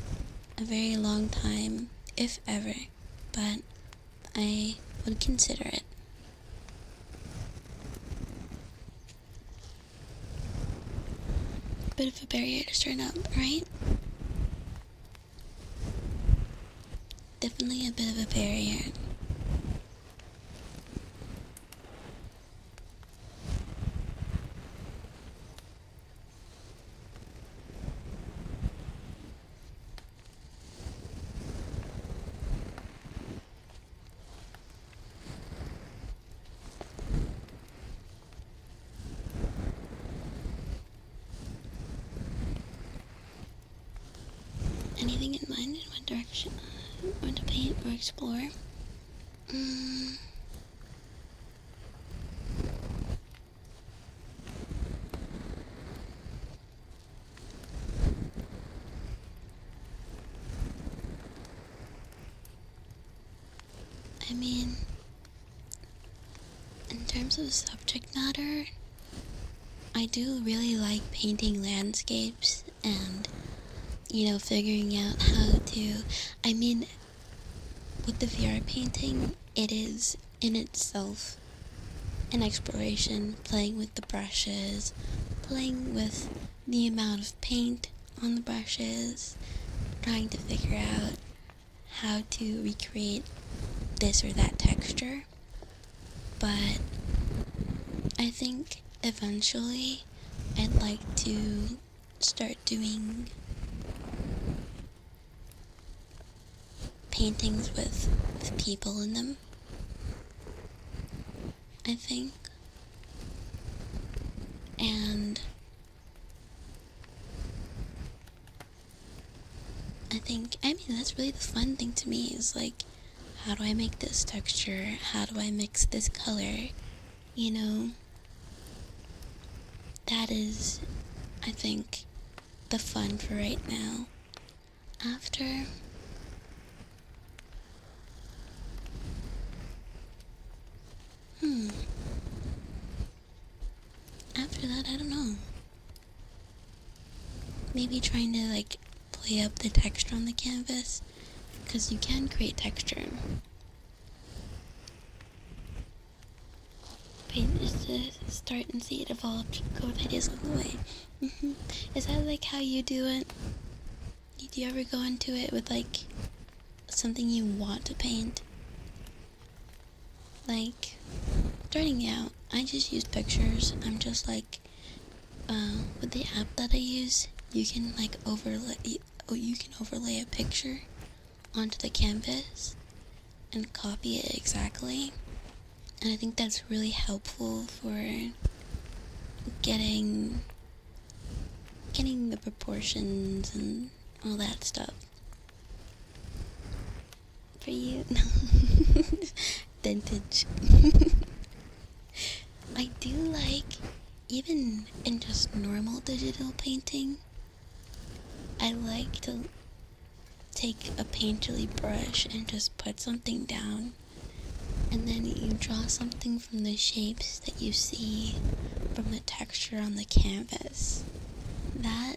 very long time, if ever, but I would consider it. Bit of a barrier to start up, right? Definitely a bit of a barrier. Anything in mind in what direction you want to paint or explore? I mean, in terms of subject matter, I do really like painting landscapes and, you know, figuring out how to, I mean, with the VR painting, it is in itself an exploration, playing with the brushes, playing with the amount of paint on the brushes, trying to figure out how to recreate this or that texture. But I think eventually I'd like to start doing paintings with people in them, I think. And I mean, that's really the fun thing to me, is like, how do I make this texture? How do I mix this color? You know? That is, I think, the fun for right now. After that, I don't know. Maybe trying to like play up the texture on the canvas, because you can create texture. paint is to start and see it evolve, go with ideas along the way. Is that like how you do it? Do you ever go into it with like something you want to paint? Like, starting out, I just use pictures. I'm just like, with the app that I use, you can like overlay a picture onto the canvas and copy it exactly. And I think that's really helpful for getting the proportions and all that stuff. For you, vintage. I do like, even in just normal digital painting, I like to take a painterly brush and just put something down, and then you draw something from the shapes that you see from the texture on the canvas. That,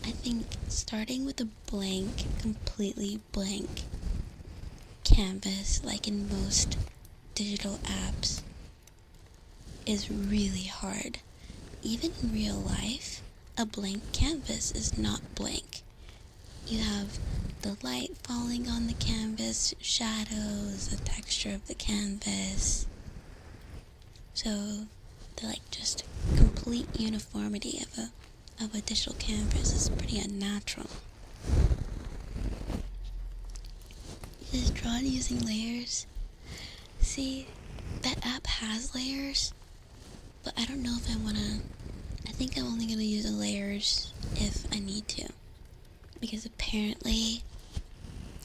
I think, starting with a completely blank canvas, like in most digital apps, is really hard. Even in real life, a blank canvas is not blank. You have the light falling on the canvas, shadows, the texture of the canvas. So the like just complete uniformity of a digital canvas is pretty unnatural. It is drawn using layers. See, that app has layers, but I don't know if I think I'm only gonna use the layers if I need to. Because apparently,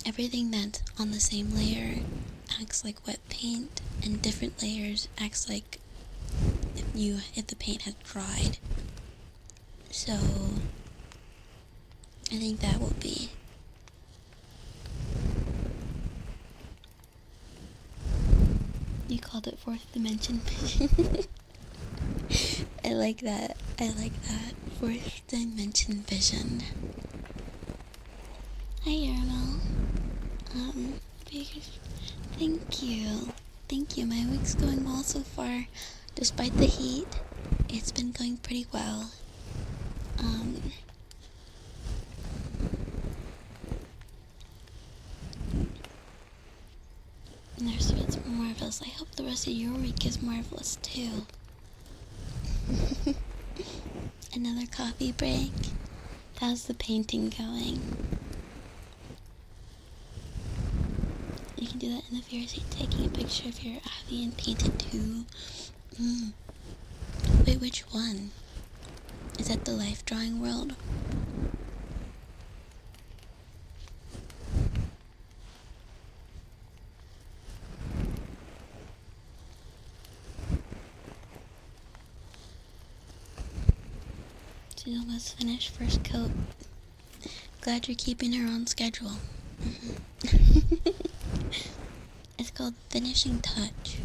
everything that's on the same layer acts like wet paint, and different layers acts like if the paint has dried. So I think that will be. You called it fourth dimension vision. I like that. Fourth dimension vision. Hi, Yarmel. Thank you. My week's going well so far. Despite the heat, it's been going pretty well. And there's been marvelous. I hope the rest of your week is marvelous too. Another coffee break. How's the painting going? You can do that in the viewer seat, taking a picture of your Abby and paint it too. Wait, which one? Is that the life drawing world? She's almost finished first coat. Glad you're keeping her on schedule. It's called Finishing Touch.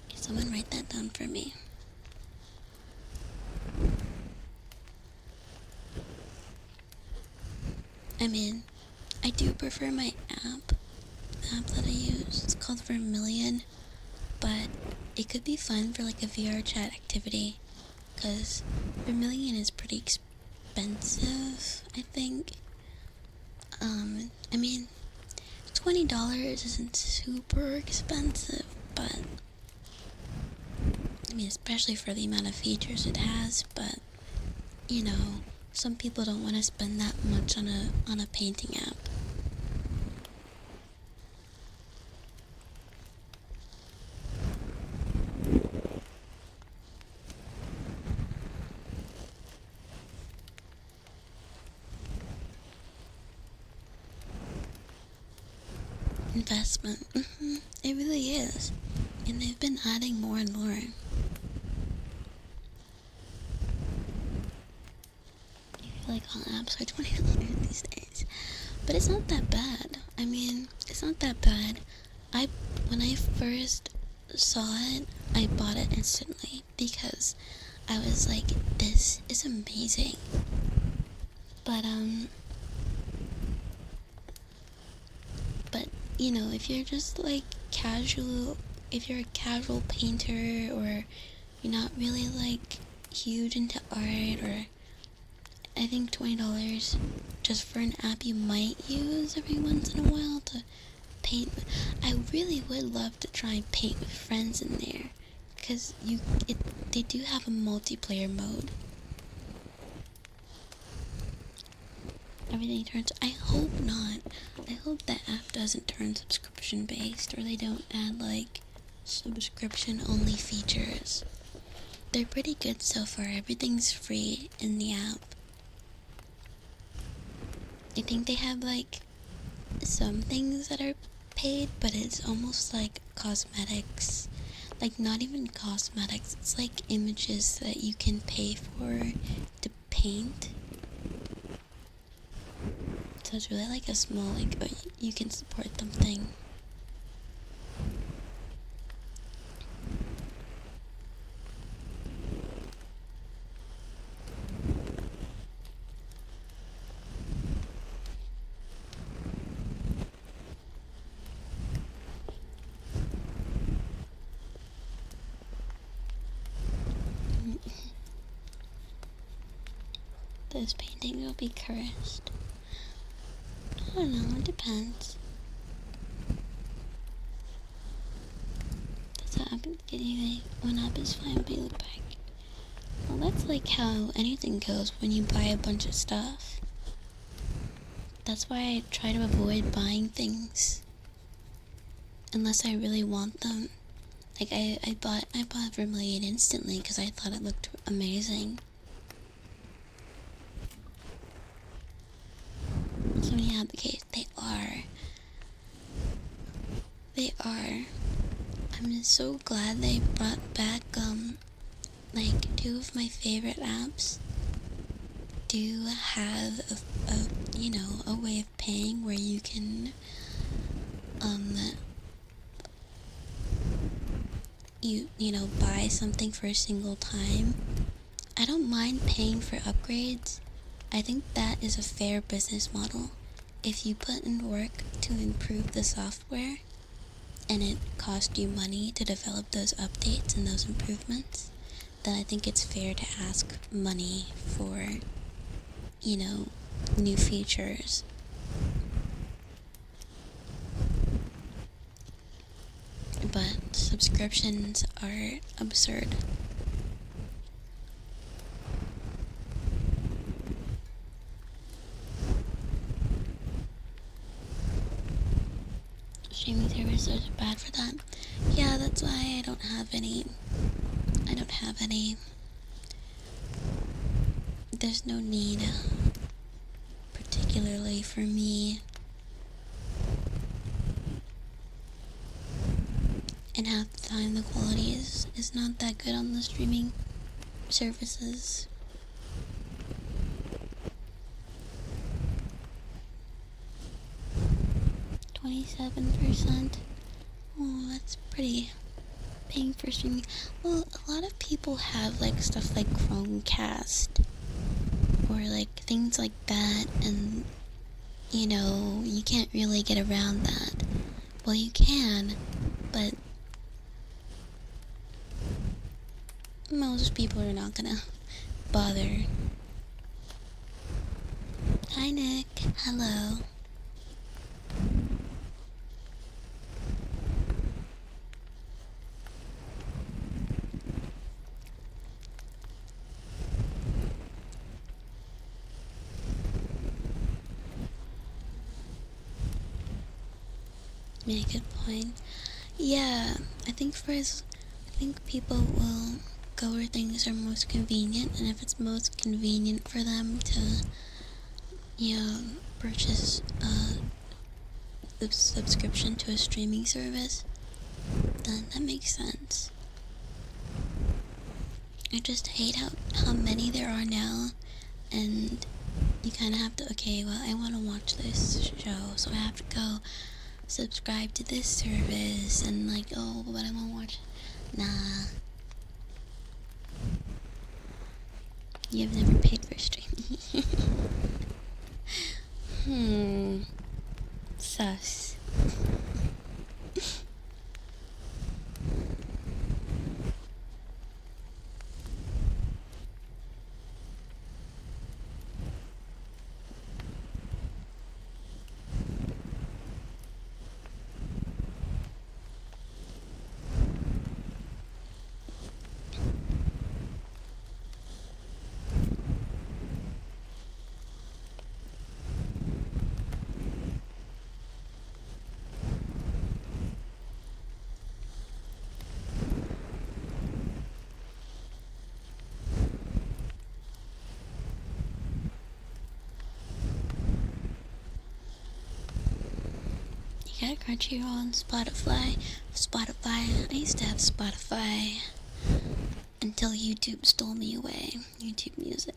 Can someone write that down for me? I mean, I do prefer my app. The app that I use, it's called Vermilion. But it could be fun for like a VR chat activity. Because Vermilion is pretty expensive, I think. I mean, $20 isn't super expensive, but I mean, especially for the amount of features it has, but you know, some people don't want to spend that much on a painting app. Investment. It really is. And they've been adding more and more. I feel like all apps are $20 these days. But it's not that bad. I mean, it's not that bad. When I first saw it, I bought it instantly because I was like, this is amazing. But you know, if you're just like casual if you're a casual painter or you're not really like huge into art, or I think $20 just for an app you might use every once in a while to paint. I really would love to try and paint with friends in there, because they do have a multiplayer mode. Everything turns. I hope not. I hope that app doesn't turn subscription based, or they don't add like subscription only features. They're pretty good so far. Everything's free in the app. I think they have like some things that are paid, but it's almost like cosmetics. Like, not even cosmetics, it's like images that you can pay for to paint. So it's really like a small, like, you can support them thing. This painting will be cursed. I don't know, it depends. That's what happens. Anyway, one app is fine, but you look back. Well, that's like how anything goes when you buy a bunch of stuff. That's why I try to avoid buying things unless I really want them. Like, I bought Vermilion instantly because I thought it looked amazing. So yeah, the case, they are. I'm so glad they brought back, like, two of my favorite apps do have a way of paying where you can, buy something for a single time. I don't mind paying for upgrades. I think that is a fair business model. If you put in work to improve the software and it cost you money to develop those updates and those improvements, then I think it's fair to ask money for, new features. But subscriptions are absurd. Streaming services are bad for that. Yeah, that's why I don't have any. There's no need, particularly for me. And half the time the quality is not that good on the streaming services. $27%. Oh, that's pretty. Paying for streaming. Well, a lot of people have like stuff like Chromecast or like things like that, and you can't really get around that. Well, you can, but most people are not gonna bother. Hi, Nick. Hello. Make a good point. Yeah, I think people will go where things are most convenient, and if it's most convenient for them to, purchase the subscription to a streaming service, then that makes sense. I just hate how many there are now, and you kind of have to, okay, well, I want to watch this show, so I have to go subscribe to this service, and like, oh, but I want to watch. Nah. You've never paid for streaming. Sus. had Crunchyroll and Spotify. I used to have Spotify until YouTube stole me away. YouTube Music.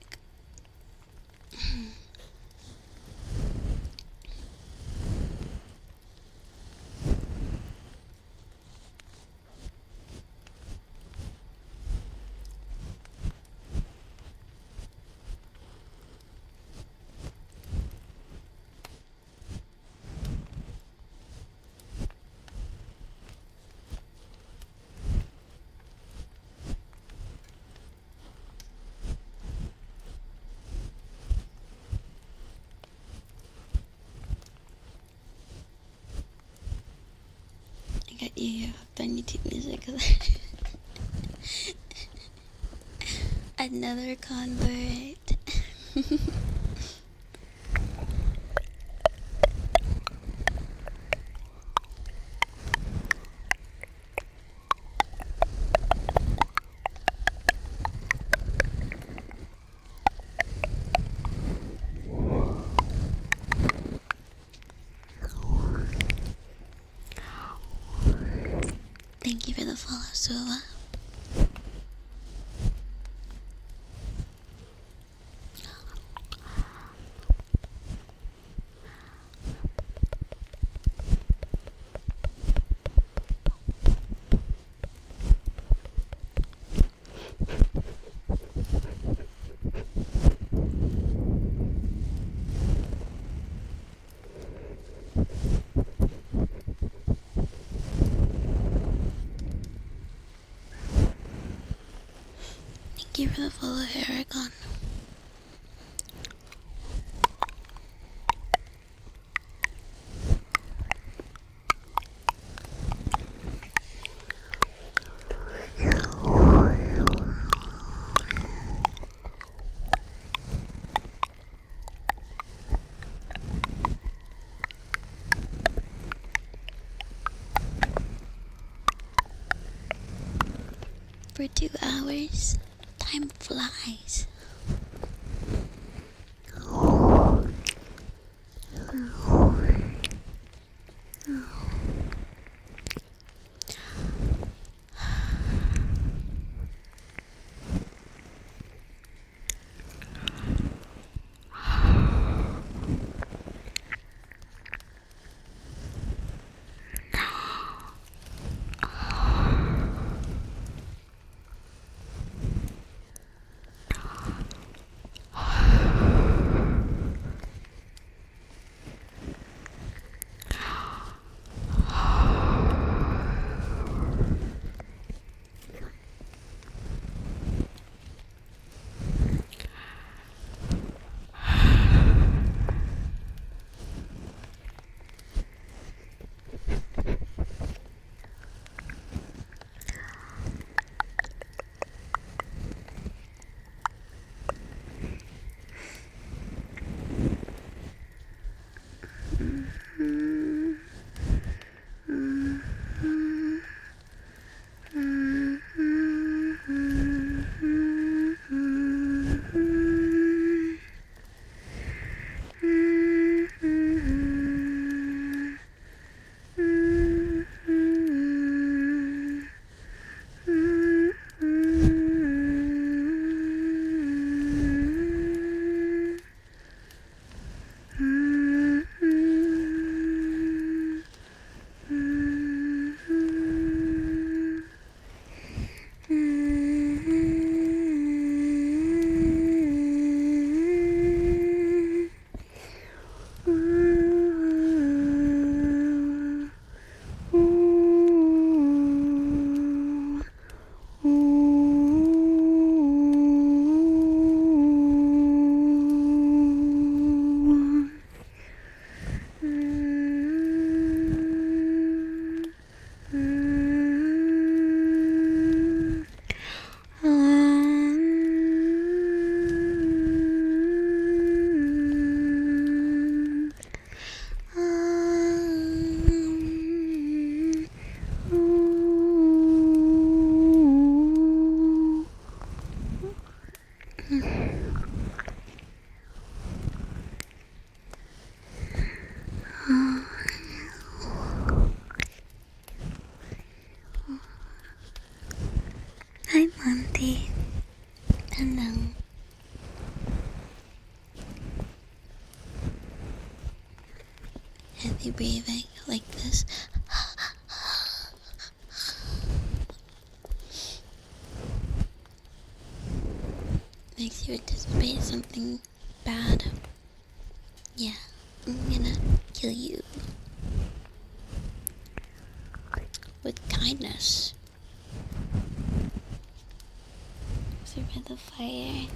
I got you hooked on YouTube Music. Another convert. Thank you for the follow, Sula. Thank you for the follow, Aragon. For 2 hours, time flies. Hello. Heavy breathing like this makes you anticipate something bad. Yeah, I'm gonna kill you with kindness. Sit by the fire.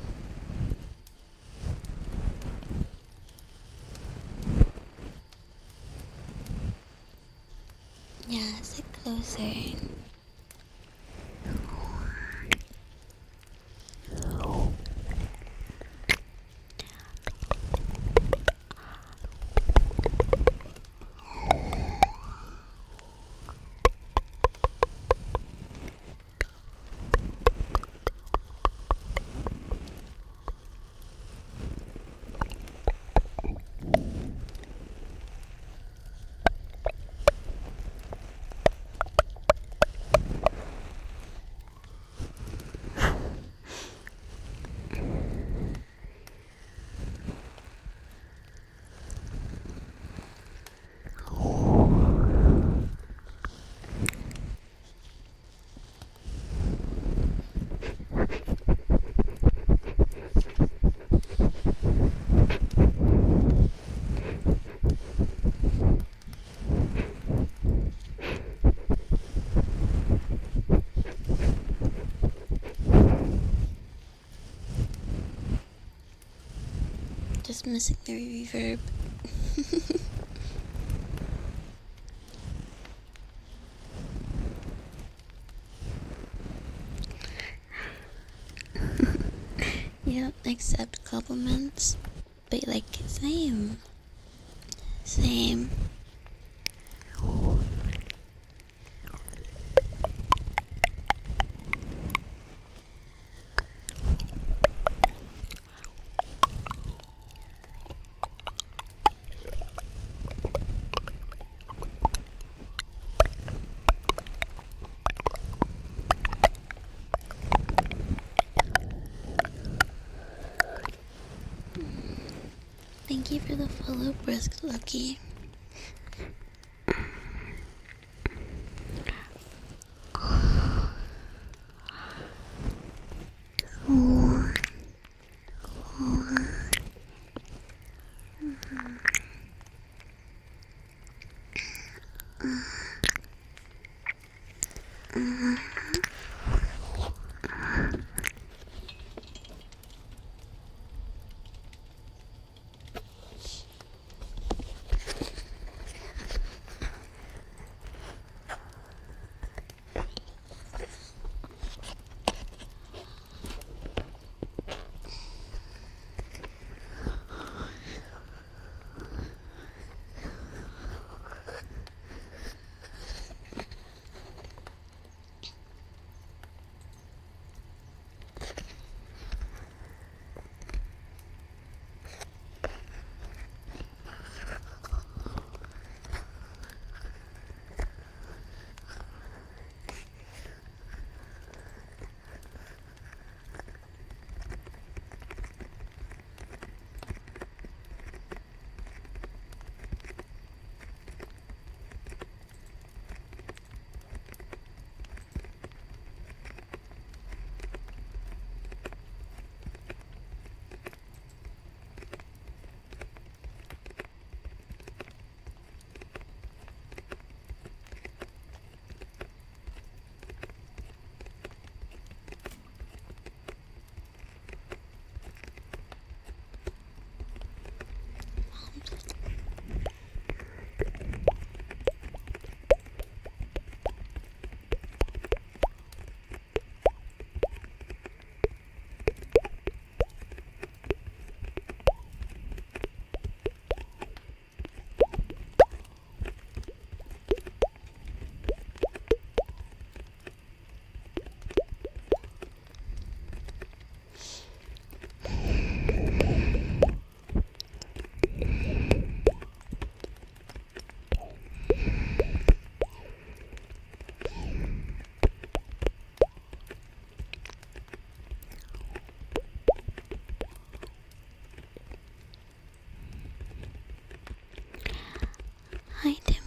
Yeah, sit closer. Just missing the reverb. Yep, accept compliments. But like, same. Same. Thank you for the follow, Brisk Lucky.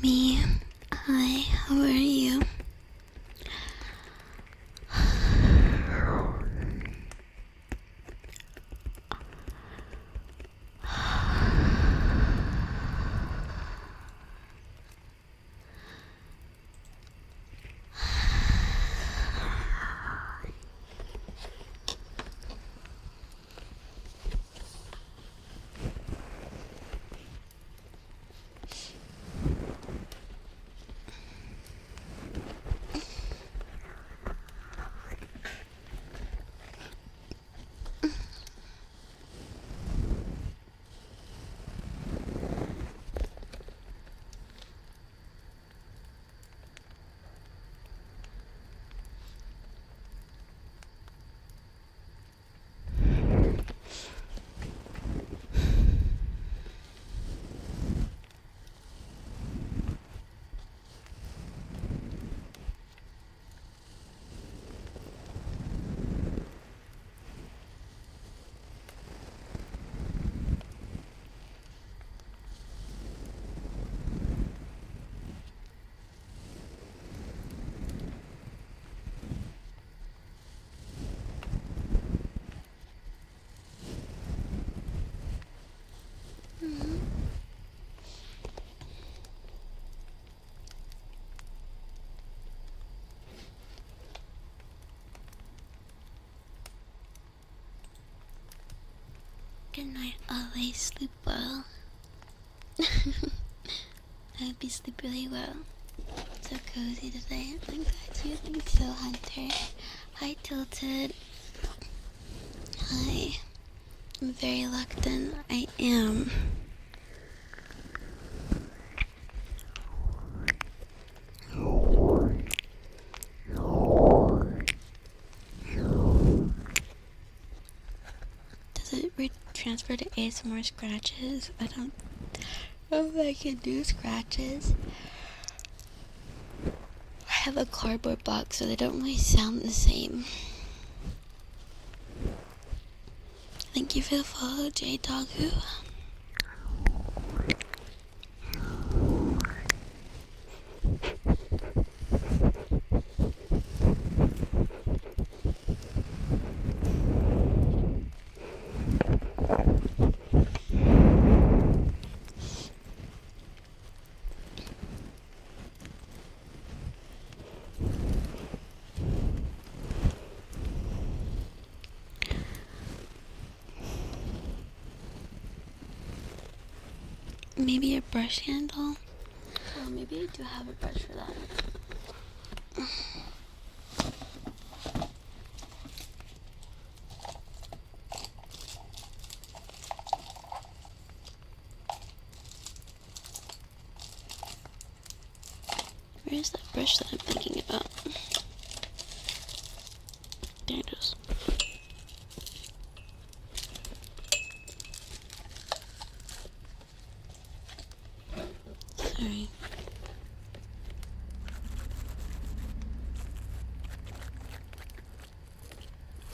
Me. Hi, how are you? Good night, always sleep well. I hope you sleep really well. So cozy today. I'm glad you think so, Hunter. Hi, Tilted. Hi. I'm very locked in. I am. Does it transfer to ASMR scratches? I don't know if I can do scratches. I have a cardboard box, so they don't really sound the same. Thank you for the follow, J-Doggu. Maybe a brush handle? Oh, maybe I do have a brush for that. Where's that brush that I'm thinking about? There it is. Sorry.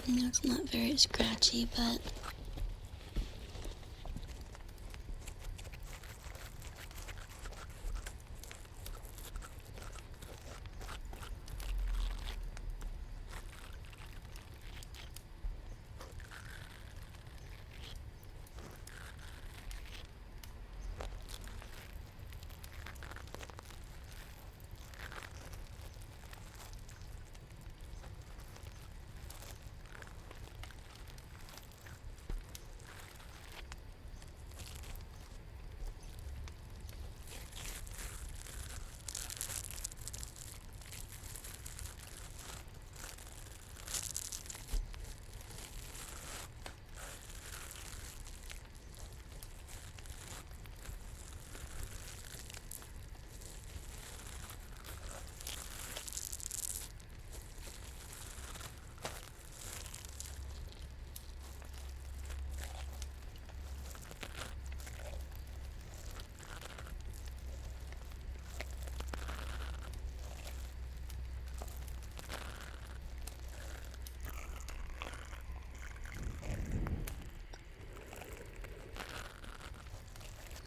I know it's not very scratchy, but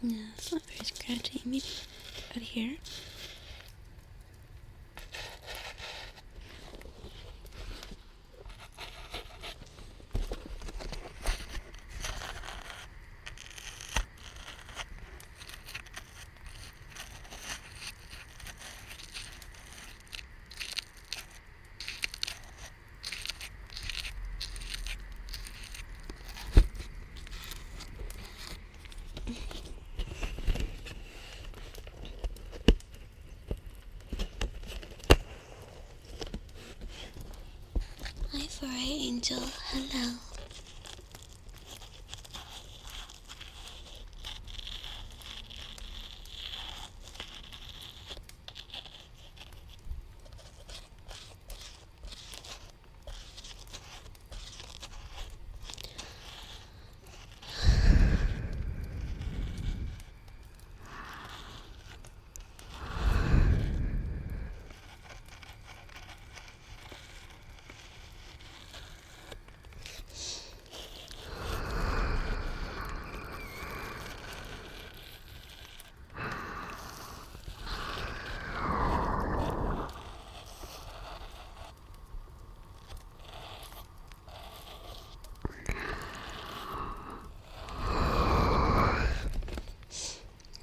yeah, it's not very scratchy. Maybe out here. Hi, Foray Angel. Hello.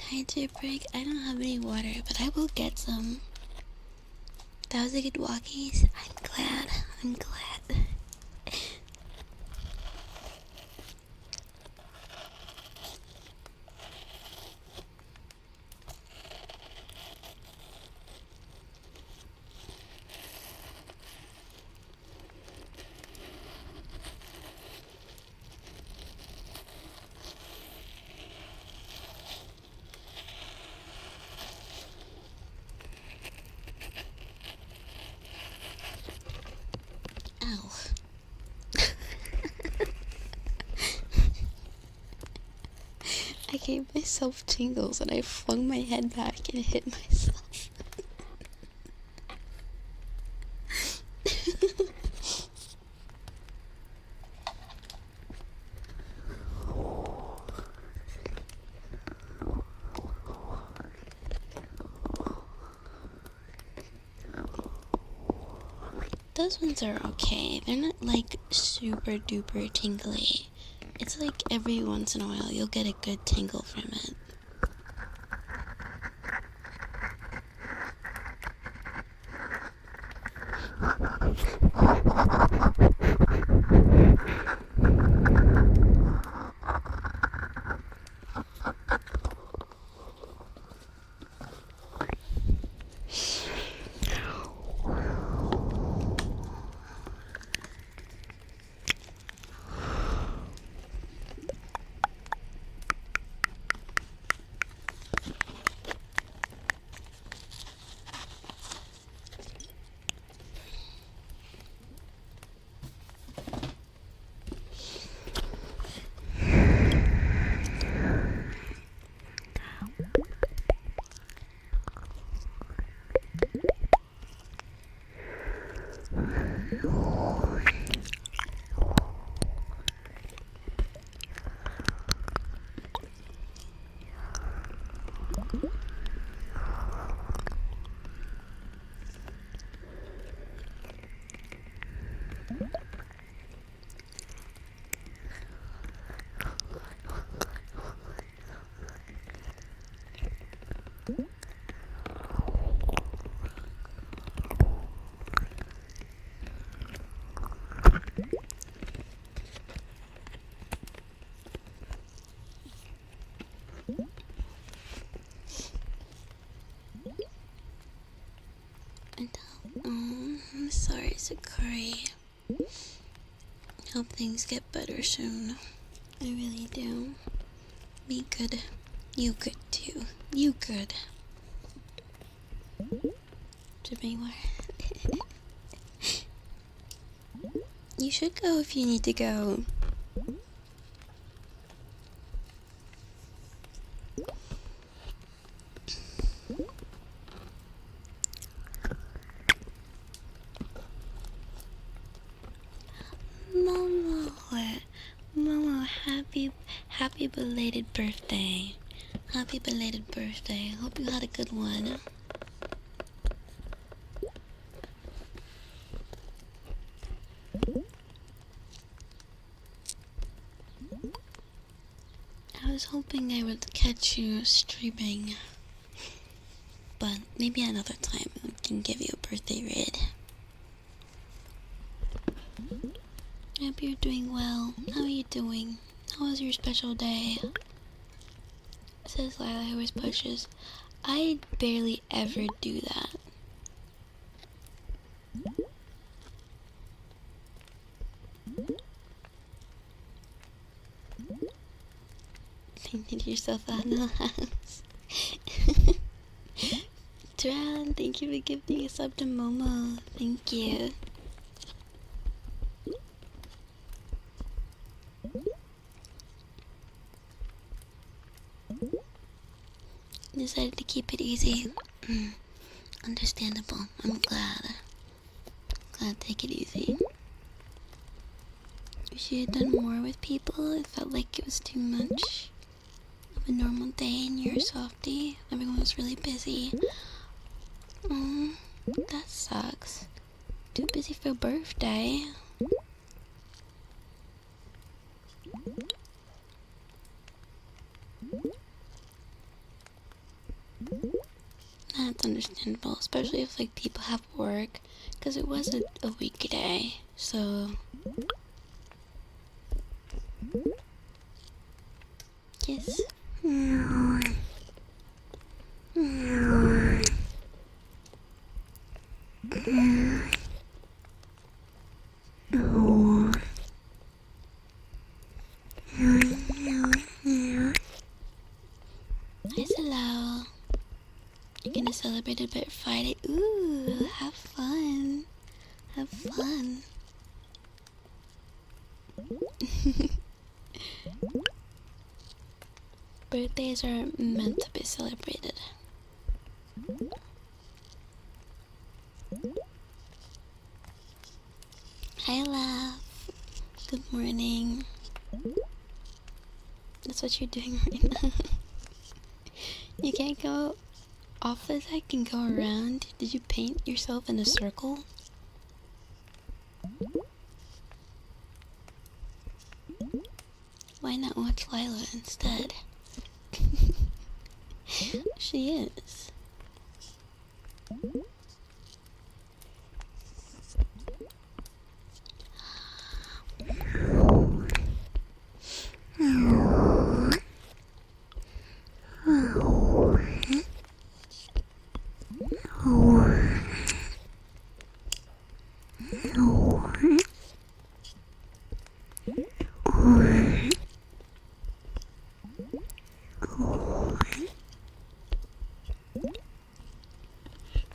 Hydrate break. I don't have any water, but I will get some. That was a good walkies. I'm glad. I'm glad. Ow. I gave myself tingles and I flung my head back and hit myself. Those ones are okay. They're not like super duper tingly. It's like every once in a while you'll get a good tingle from it. I'm sorry, Sakari. Hope things get better soon. I really do. Me good. You good too. You good. Jamaiwa. You should go if you need to go. Momo, happy belated birthday. Happy belated birthday. Hope you had a good one. I was hoping I would catch you streaming, but maybe another time I can give you a birthday raid. I hope you're doing well. How are you doing? How was your special day? Says Lila, who always pushes. I barely ever do that. Painted yourself out of the house. Dran, thank you for gifting a sub to Momo. Thank you. Decided to keep it easy. Understandable. I'm glad. Take it easy. You should have done more with people. It felt like it was too much of a normal day and you're a softie. Everyone was really busy. That sucks. Too busy for birthday. That's understandable, especially if like people have work, because it was a weekday, so yes. Hi, hello. You're gonna celebrate a bit Friday. Ooh, have fun. Have fun. Birthdays are meant to be celebrated. Hi, Laugh. Good morning. That's what you're doing right now. You can't go off the deck and go around. Did you paint yourself in a circle? Why not watch Lila instead? She is.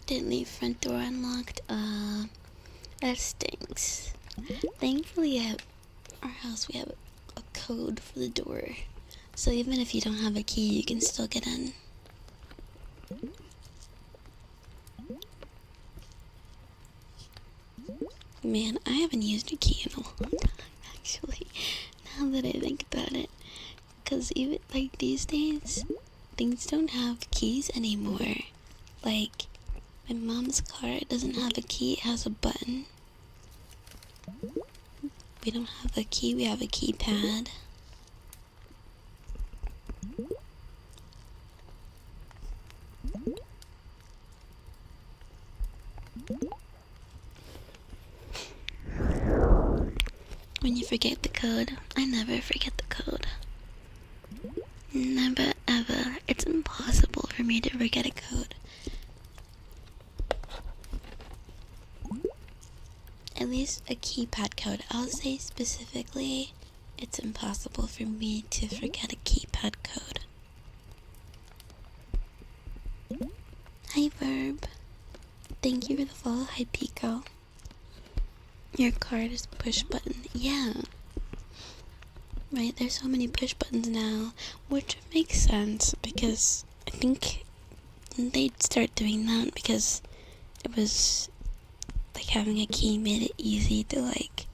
Didn't leave front door unlocked. That stinks. Thankfully at our house we have a code for the door. So even if you don't have a key, you can still get in. Man, I haven't used a key in a long time, actually, now that I think about it. Because even, like, these days, things don't have keys anymore. Like, my mom's car doesn't have a key, it has a button. We don't have a key, we have a keypad. When you forget the code, I never forget the code. Never ever. It's impossible for me to forget a code. At least a keypad code. I'll say specifically, it's impossible for me to forget a keypad code. Hi Verb. Thank you for the follow. Hi Pico. Your card is push button. Yeah. Right, there's so many push buttons now, which makes sense because I think they'd start doing that because it was like having a key made it easy to like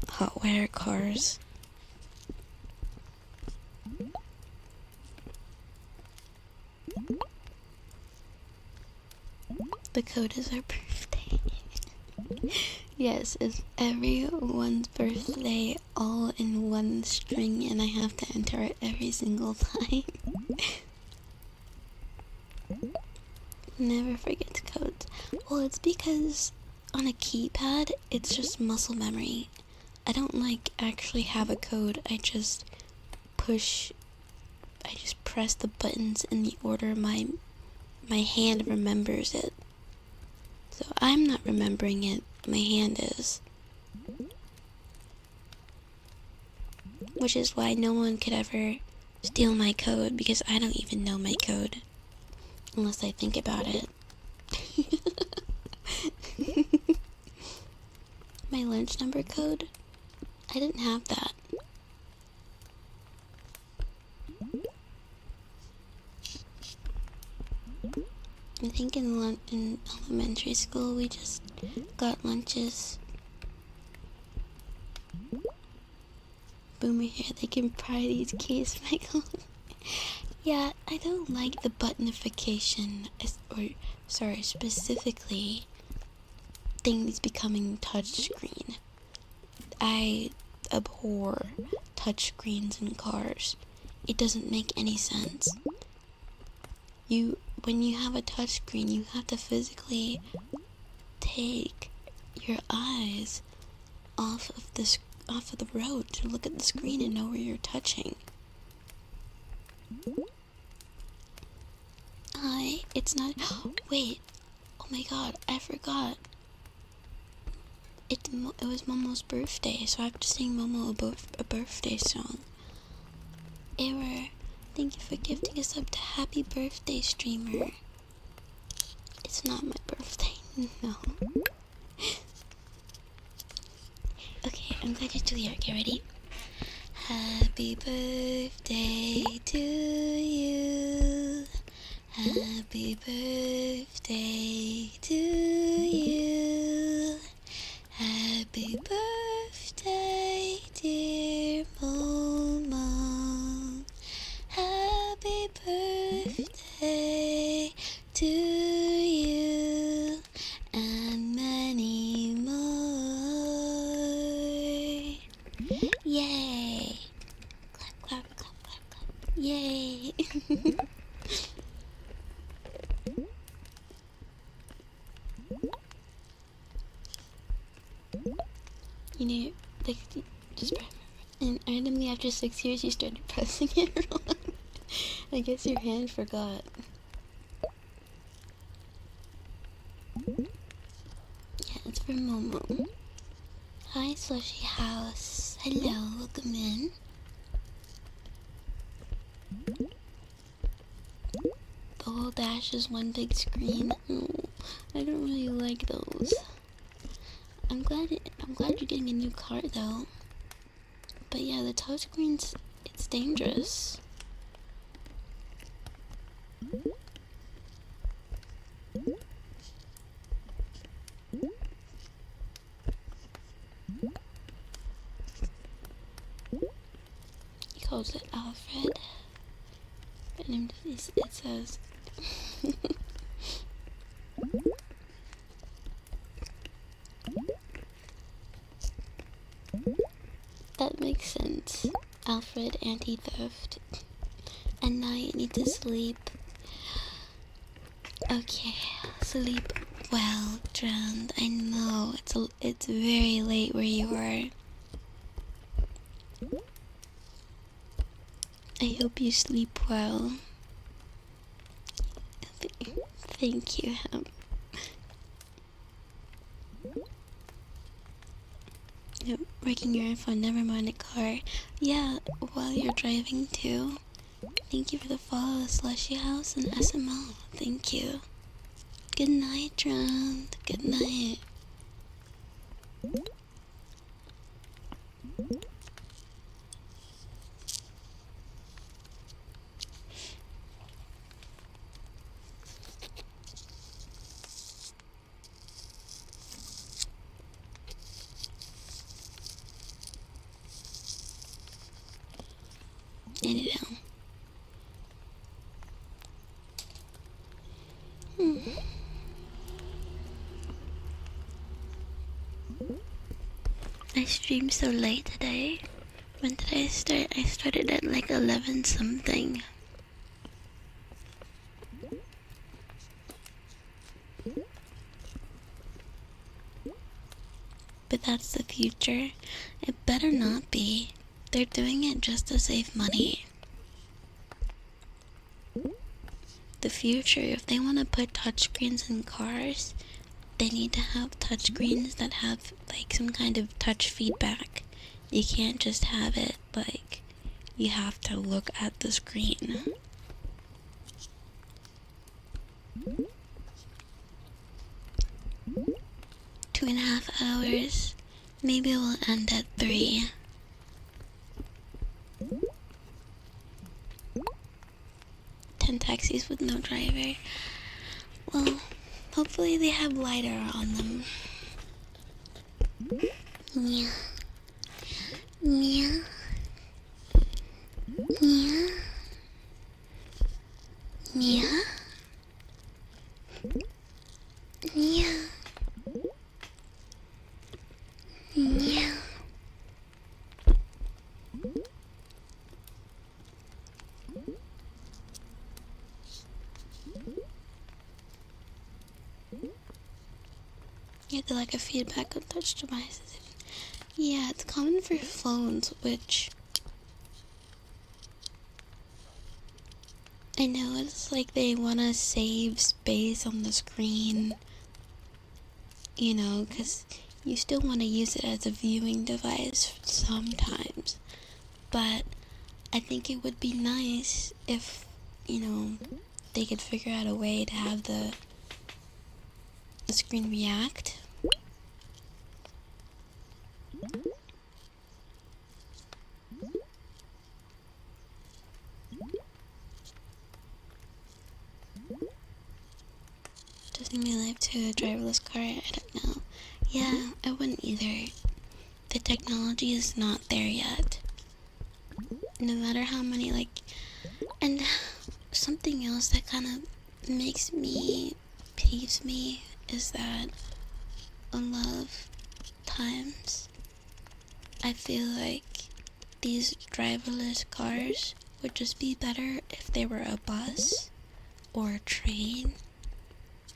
hotwire cars. The code is our birthday. Yes, it's everyone's birthday all in one string, and I have to enter it every single time. Never forget codes. Well, it's because on a keypad, it's just muscle memory. I don't like actually have a code. I just press the buttons in the order my hand remembers it. So I'm not remembering it, my hand is. Which is why no one could ever steal my code, because I don't even know my code. Unless I think about it. My lunch number code? I didn't have that. I think in elementary school we just got lunches. Boomer here, they can pry these keys, Michael. Yeah, I don't like the buttonification, or specifically things becoming touchscreen. I abhor touchscreens in cars. It doesn't make any sense. When you have a touchscreen, you have to physically take your eyes off of the road to look at the screen and know where you're touching. It's not. Wait. Oh my god, I forgot. It was Momo's birthday, so I have to sing Momo a birthday song. Error. Thank you for gifting us up to happy birthday, streamer. It's not my birthday, no. Okay, I'm glad you're still here. Okay, ready? Happy birthday to you. Happy birthday to you. Happy birthday, dear Momo. Happy birthday to you, and many more. Yay! Clap, clap, clap, clap, clap. Yay! You know, like, just and randomly after 6 years you started pressing it wrong. I guess your hand forgot. Yeah, it's for Momo. Hi, Slushy House. Hello, welcome in. The whole dash is one big screen. Oh, I don't really like those. I'm glad you're getting a new car though. But yeah, the touchscreens, it's dangerous. He calls it Alfred. But it says that makes sense. Alfred, anti-theft. And now you need to sleep. Okay, sleep well, drowned. I know it's very late where you are. I hope you sleep well. Thank you, Breaking your iPhone, never mind a car. Yeah, while you're driving too. Thank you for the follow, Slushy House and SML. Thank you. Good night, Drowned. Good night. Anyhow. stream so late today? When did I start? I started at like 11 something. But that's the future. It better not be. They're doing it just to save money. The future, if they want to put touchscreens in cars, they need to have touchscreens that have like some kind of touch feedback. You can't just have it like you have to look at the screen. Two and a half hours. Maybe we'll end at 3. Ten taxis with no driver. Well, hopefully they have LiDAR on them. Yeah. Yeah. Yeah. Yeah. Yeah. Yeah. You have to like a feedback on touch devices. Yeah, it's common for phones, which I know it's like they want to save space on the screen, you know, because you still want to use it as a viewing device sometimes. But I think it would be nice if, you know, they could figure out a way to have the screen react. Doesn't mean life to a driverless car, I don't know. Yeah, I wouldn't either. The technology is not there yet. No matter how many, like, and something else that kind of peeves me, is that a lot of times I feel like these driverless cars would just be better if they were a bus or a train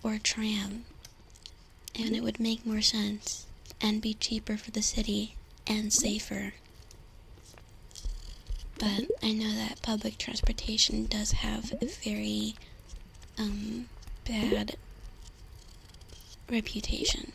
or a tram, and it would make more sense and be cheaper for the city and safer. But I know that public transportation does have a very bad reputation.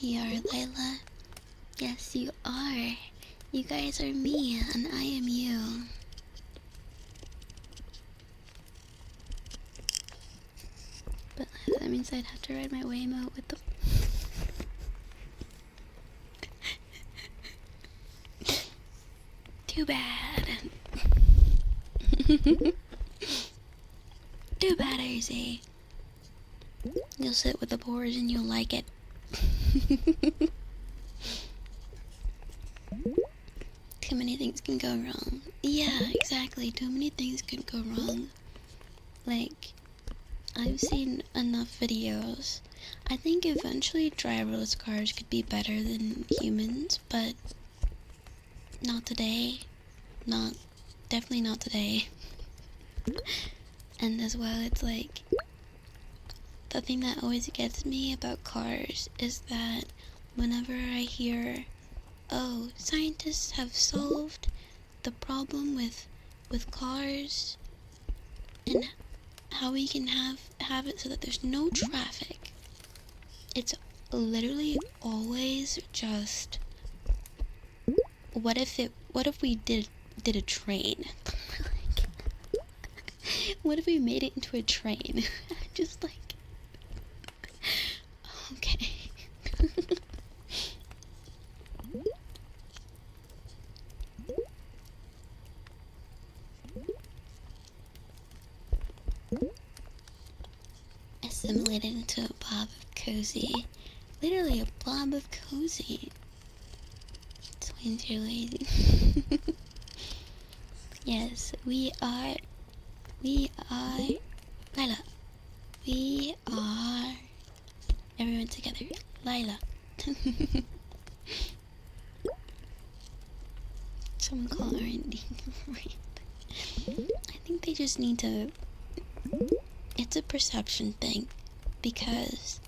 You are Layla? Yes, you are. You guys are me, and I am you. But that means I'd have to ride my Waymo with them. Too bad. Too bad, AZ. You'll sit with the boars and you'll like it. Too many things can go wrong. Yeah, exactly. Too many things could go wrong. Like, I've seen enough videos. I think eventually driverless cars could be better than humans, but not today. Definitely not today. And as well, it's like, the thing that always gets me about cars is that whenever I hear, oh, scientists have solved the problem with cars and how we can have it so that there's no traffic, it's literally always just, what if we did a train? What if we made it into a train? Just like... Okay. Assimilated into a blob of cozy. Literally a blob of cozy. Twins are lazy. Yes, we are. Lila. We are. Everyone together. Lila. Someone call R&D. I think they just need to... It's a perception thing. Because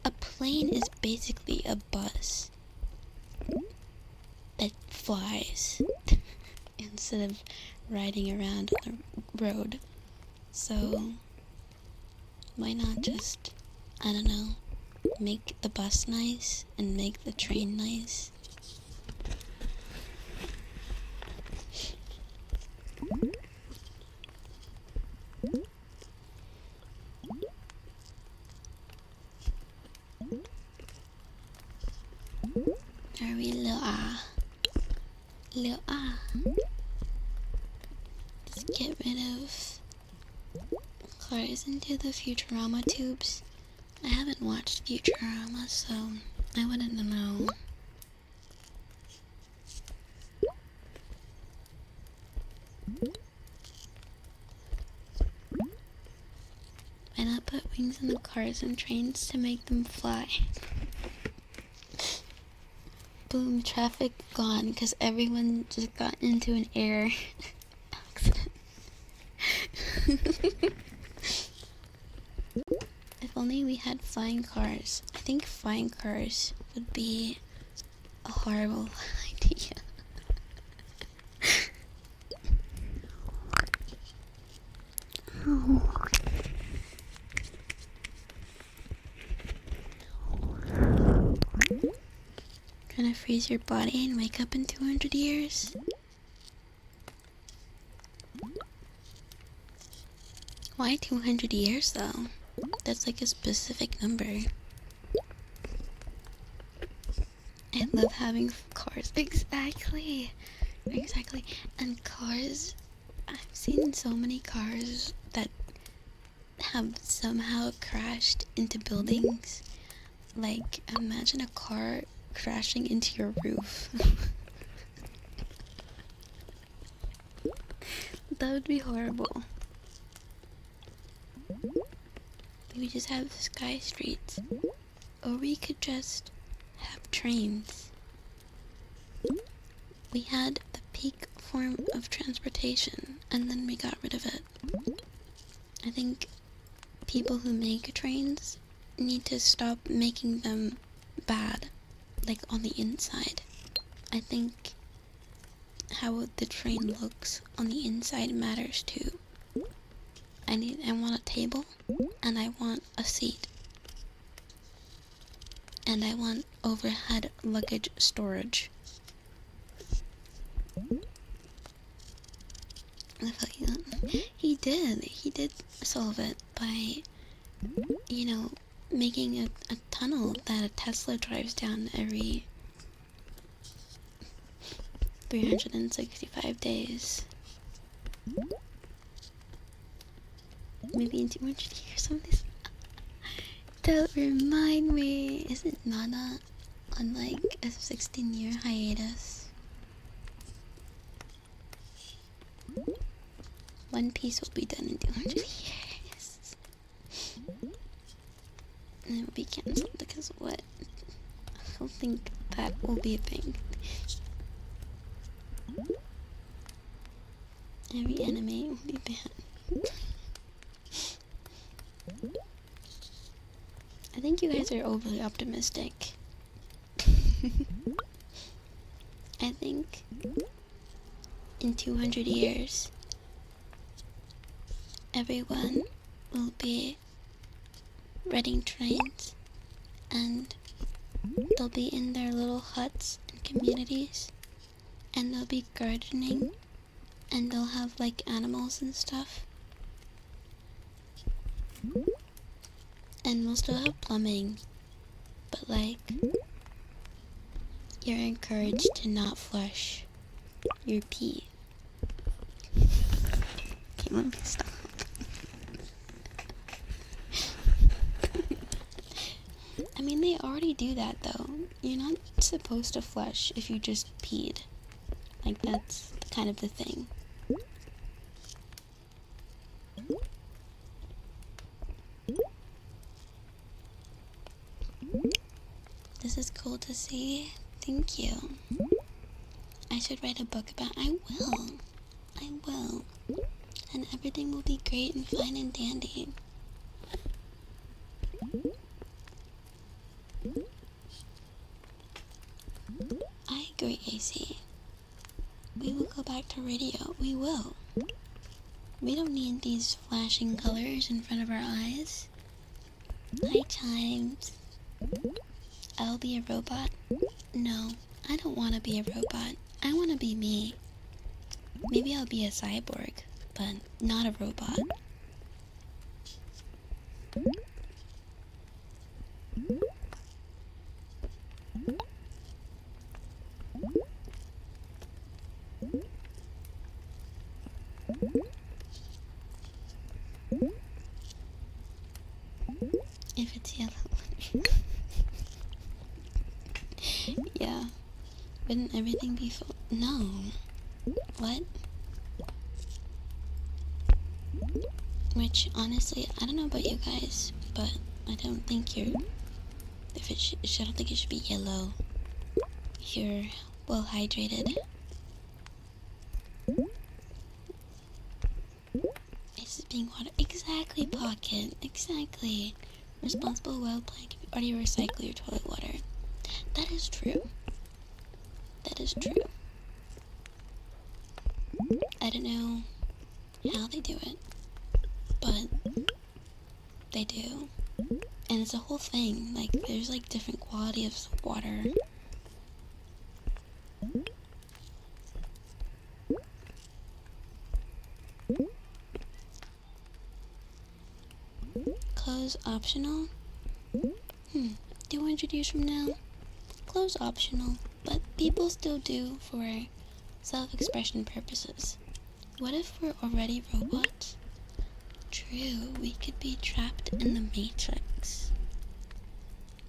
a plane is basically a bus that flies instead of riding around on the road. So why not just, I don't know, make the bus nice and make the train nice? Are we Lil Ah? Lil Ah. Let's get rid of cars into the Futurama tubes. I haven't watched Futurama, so I wouldn't know. Why not put wings in the cars and trains to make them fly? Boom, traffic gone because everyone just got into an air accident. If only we had flying cars. I think flying cars would be a horrible idea. Gonna freeze your body and wake up in 200 years? Why 200 years though? That's like a specific number. I love having cars. Exactly. Exactly. And cars, I've seen so many cars that have somehow crashed into buildings. Like, imagine a car crashing into your roof. That would be horrible. We just have sky streets. Or we could just have trains. We had the peak form of transportation, and then we got rid of it. I think people who make trains need to stop making them bad, like on the inside. I think how the train looks on the inside matters too. I want a table, and I want a seat, and I want overhead luggage storage. He did solve it by, you know, making a tunnel that a Tesla drives down every 365 days. Maybe in 200 years, something. Don't remind me. Isn't Nana on like a 16-year hiatus? One Piece will be done in 200 years. And it will be cancelled because of what? I don't think that will be a thing. Every anime will be banned. I think you guys are overly optimistic. I think in 200 years, everyone will be riding trains and they'll be in their little huts and communities and they'll be gardening and they'll have like animals and stuff. And we'll still have plumbing, but like, you're encouraged to not flush your pee. Okay, let me stop. I mean, they already do that though. You're not supposed to flush if you just peed. Like, that's kind of the thing. This is cool to see. Thank you. I should write a book about. I will. And everything will be great and fine and dandy. I agree, AC. We will go back to radio. We will. We don't need these flashing colors in front of our eyes. Hi, Chimes. I'll be a robot? No, I don't want to be a robot. I want to be me. Maybe I'll be a cyborg, but not a robot. If it's yellow. Yeah. Wouldn't everything be full? No. What? Which, honestly, I don't know about you guys, but I don't think you're... I don't think it should be yellow. You're well hydrated. It's being water. Exactly, Pocket. Exactly. Responsible, well planned. Or do you recycle your toilet water? That is true. That is true. I don't know how they do it, but they do. And it's a whole thing. Like, there's like different quality of water. Clothes optional? 200 years from now? Clothes optional, but people still do for self-expression purposes. What if we're already robots? True, we could be trapped in the Matrix.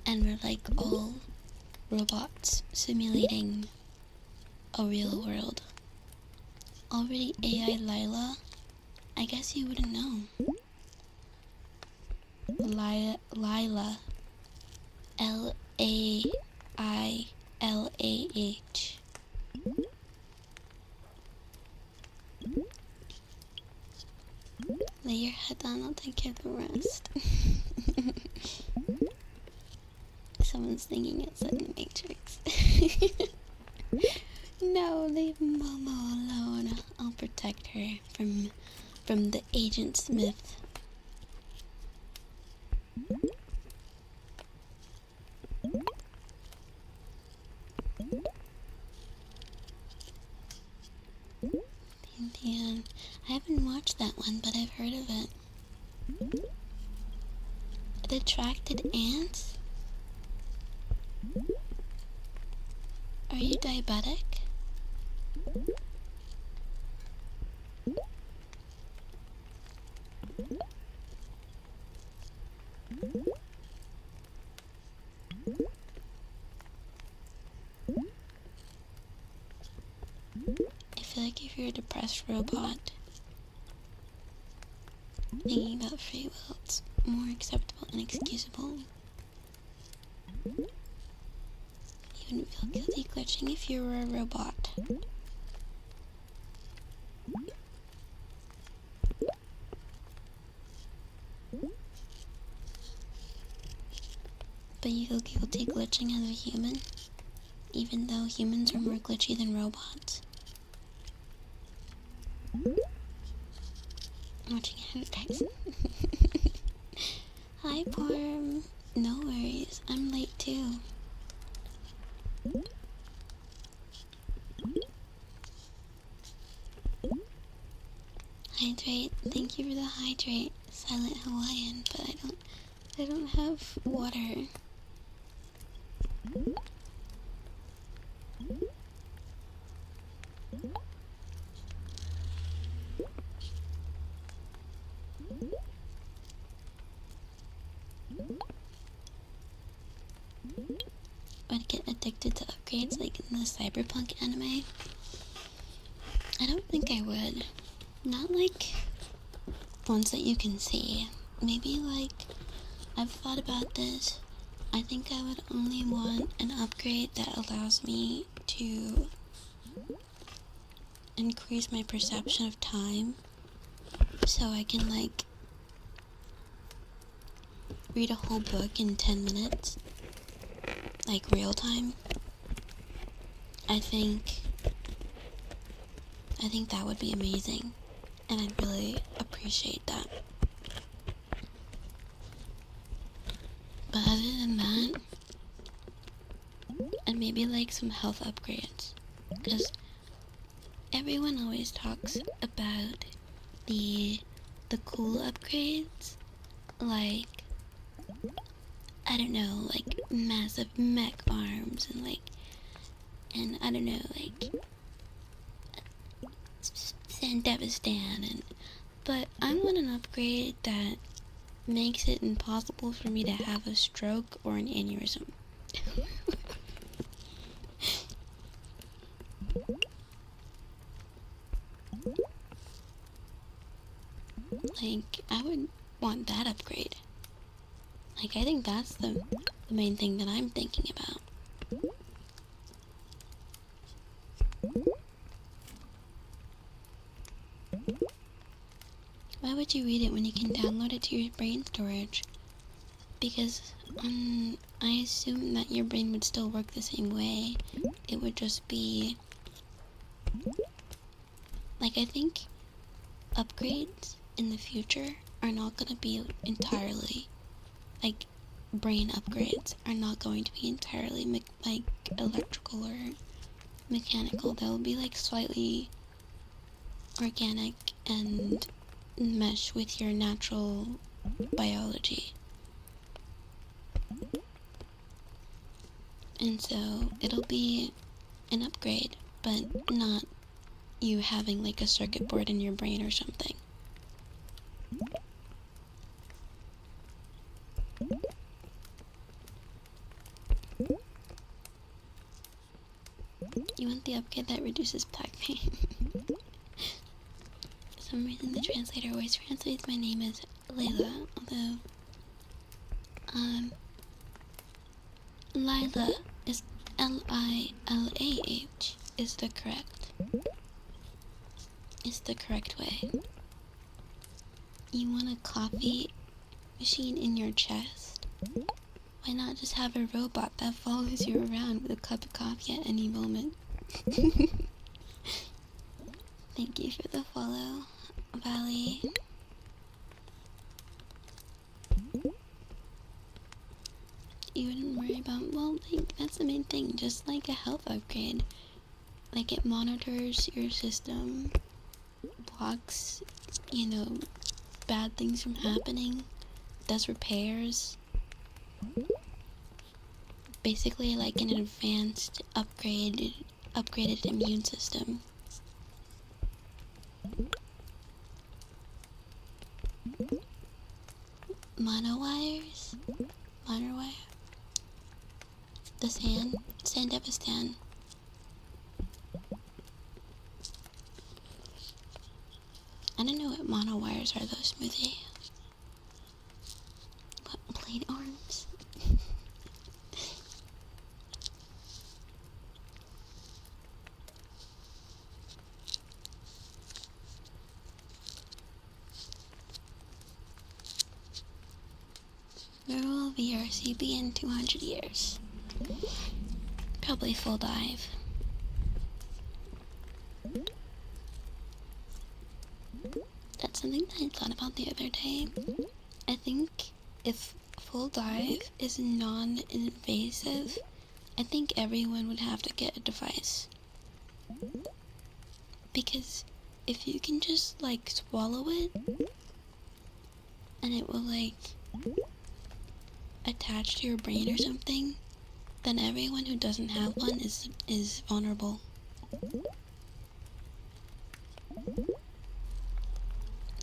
And we're like all robots simulating a real world. Already AI Lila? I guess you wouldn't know. Lila. Lailah. Lay your head down, I'll take care of the rest. Someone's thinking it's like the Matrix. No, leave Momo alone. I'll protect her from the Agent Smith. Pantheon. I haven't watched that one, but I've heard of it. The Attracted Ants? Are you diabetic? I feel like if you're a depressed robot, thinking about free will, it's more acceptable and excusable. You wouldn't feel guilty glitching if you were a robot. But you feel guilty glitching as a human, even though humans are more glitchy than robots. Watching advertising. Hi, Porm. No worries, I'm late too. Thank you for the hydrate, Silent Hawaiian, but I don't have water. Would get addicted to upgrades like in the cyberpunk anime? I don't think I would. Not like ones that you can see. Maybe like, I've thought about this. I think I would only want an upgrade that allows me to increase my perception of time, so I can like read a whole book in 10 minutes, like real time. I think that would be amazing, and I'd really appreciate that. But other than that, and maybe like some health upgrades, because everyone always talks about the cool upgrades, like, I don't know, like massive mech arms and I don't know, like Sandevistan, but I want an upgrade that makes it impossible for me to have a stroke or an aneurysm. Like, I would want that upgrade. Like, I think that's the main thing that I'm thinking about. Why would you read it when you can download it to your brain storage? Because I assume that your brain would still work the same way. It would just be like, I think upgrades in the future are not going to be entirely, like, brain upgrades are not going to be entirely like electrical or mechanical. They'll be like slightly organic and mesh with your natural biology. And so it'll be an upgrade, but not you having like a circuit board in your brain or something. You want the upgrade that reduces back pain. For some reason the translator always translates my name as Layla, although Lila is Lilah is the correct way. You want a coffee machine in your chest? Why not just have a robot that follows you around with a cup of coffee at any moment? Thank you for the follow, Valley. You wouldn't worry about, well, like, that's the main thing, just like a health upgrade. Like, it monitors your system, blocks, you know, bad things from happening, does repairs. Basically like an advanced upgraded immune system. Monowire? The Sandevistan. I don't know what monowires are though, Smoothie. What, blade arms? Where will VRC in 200 years? Probably full dive. That's something that I thought about the other day. I think if full dive is non-invasive, I think everyone would have to get a device. Because if you can just like swallow it, it will like attach to your brain or something, then everyone who doesn't have one is vulnerable.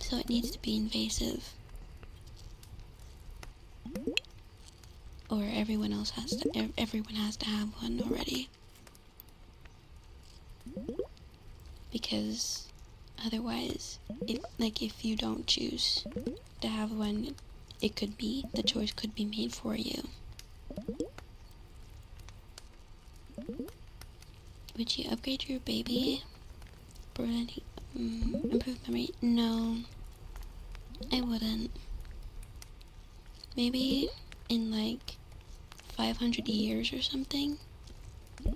So it needs to be invasive, or everyone has to have one already, because otherwise, if you don't choose to have one, the choice could be made for you. Would you upgrade your baby for any improved memory? No, I wouldn't. Maybe in like 500 years or something,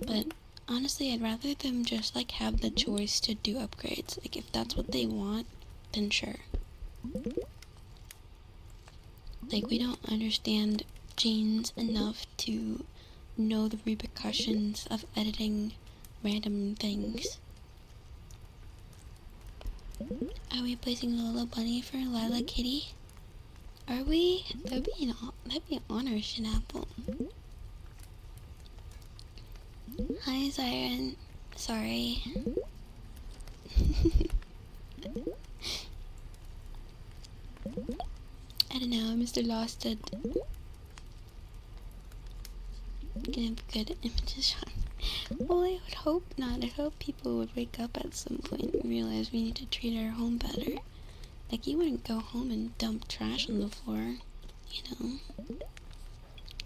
but honestly, I'd rather them just like have the choice to do upgrades. Like if that's what they want, then sure. Like we don't understand genes enough to know the repercussions of editing random things. Are we placing Lola Bunny for Lila Kitty? Are we? That'd be an honor, Shinapple. Hi, Siren. Sorry. I don't know, Mr. Lost did. Gonna have good images on. Well, I would hope not. I hope people would wake up at some point and realize we need to treat our home better. Like, you wouldn't go home and dump trash on the floor, you know?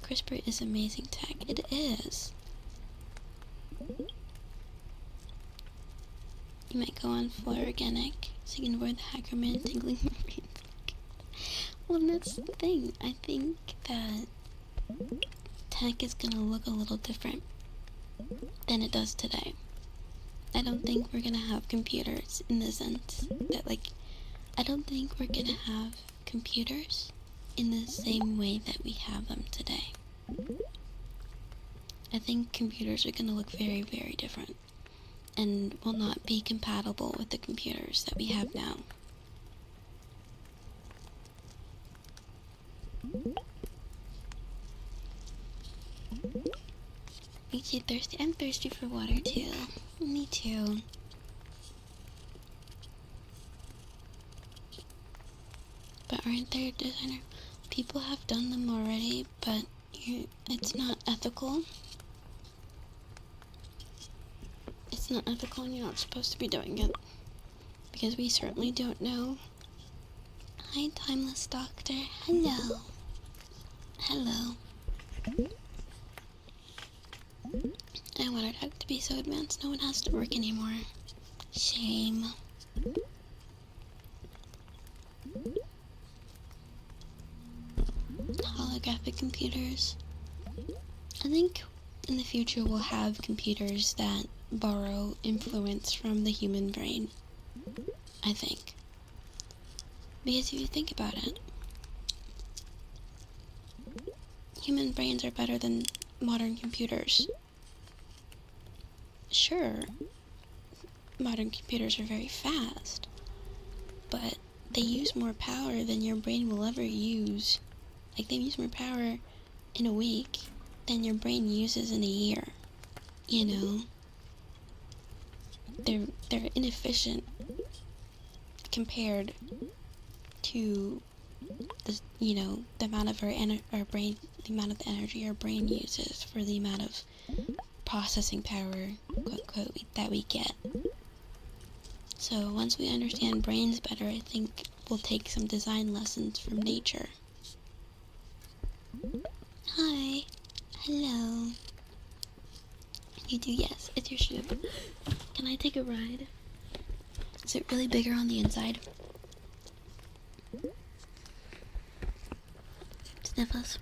CRISPR is amazing tech. It is. You might go on floor organic, so you can avoid the hacker man tingling my brain. Well, that's the thing. I think that tech is gonna look a little different than it does today. I don't think we're gonna have computers in the sense that, like, I don't think we're gonna have computers in the same way that we have them today. I think computers are gonna look very, very different and will not be compatible with the computers that we have now. Makes you thirsty? I'm thirsty for water too. Me too. But aren't there designer? People have done them already, but it's not ethical. It's not ethical and you're not supposed to be doing it. Because we certainly don't know. Hi, Timeless Doctor. Hello. Hello. I want our tech to be so advanced no one has to work anymore. Shame. Holographic computers. I think in the future we'll have computers that borrow influence from the human brain. I think. Because if you think about it, human brains are better than modern computers. Sure, modern computers are very fast, but they use more power than your brain will ever use. Like, they use more power in a week than your brain uses in a year. You know? They're inefficient compared to the amount of our brain, the amount of the energy our brain uses for the amount of processing power, quote quote, that we get. So once we understand brains better, I think we'll take some design lessons from nature. Hi. Hello. You do, yes. It's your ship. Can I take a ride? Is it really bigger on the inside? Sniffles.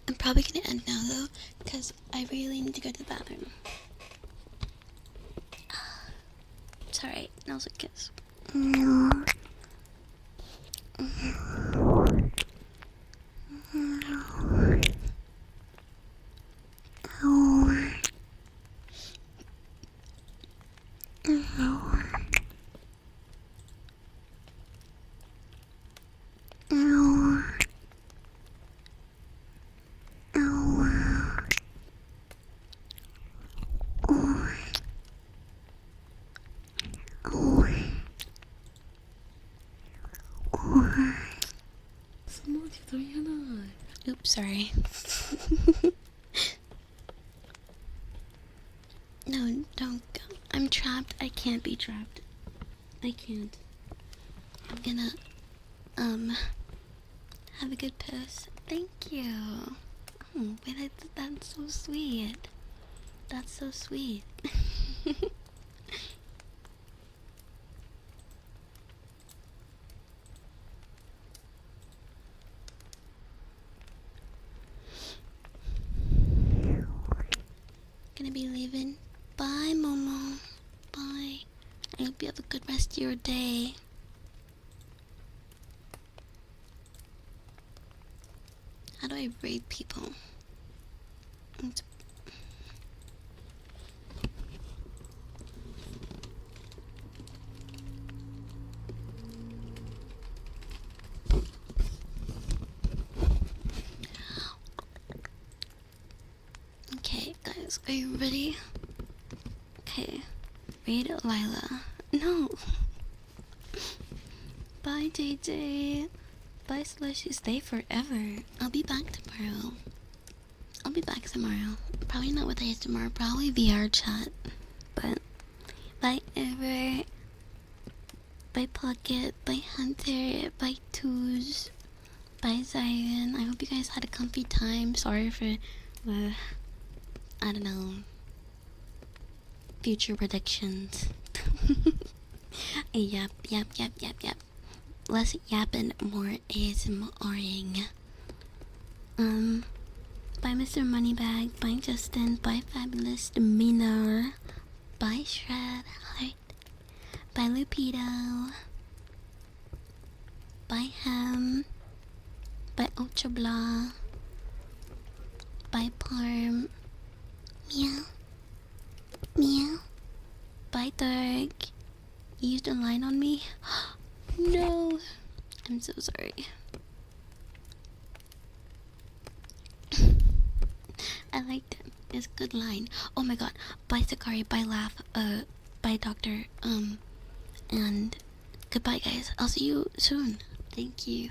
I'm probably gonna end now though, because I really need to go to the bathroom. It's alright, now's a kiss. Oops, sorry. No, don't go. I'm trapped. I can't be trapped. I can't. I'm gonna, have a good piss. Thank you. Oh, wait, that's so sweet. That's so sweet. Gonna be leaving. Bye, Momo. Bye. I hope you have a good rest of your day. How do I rate people? Okay, guys, are you ready? Okay, read Lila. No. Bye, JJ. Bye, Slushy. Stay forever. I'll be back tomorrow. Probably not with ASMR, probably VR chat. But bye, Ever. Bye, Pocket. Bye, Hunter. Bye, Twos. Bye, Zion. I hope you guys had a comfy time. Sorry for the, I don't know, future predictions. Yep. Less yapping, more ASMRing. Bye, Mr. Moneybag. Bye, Justin. Bye, Fabulous Demeanor. Bye, Shred Heart. Bye, Lupito. Bye, Ham. Bye, Ultra Blah. Bye, Parm. Meow. Meow. Bye, Dirk. You used a line on me? No. I'm so sorry. I liked it. It's a good line. Oh my god. Bye, Sakari. Bye, Laugh. Bye, Doctor. And goodbye, guys. I'll see you soon. Thank you.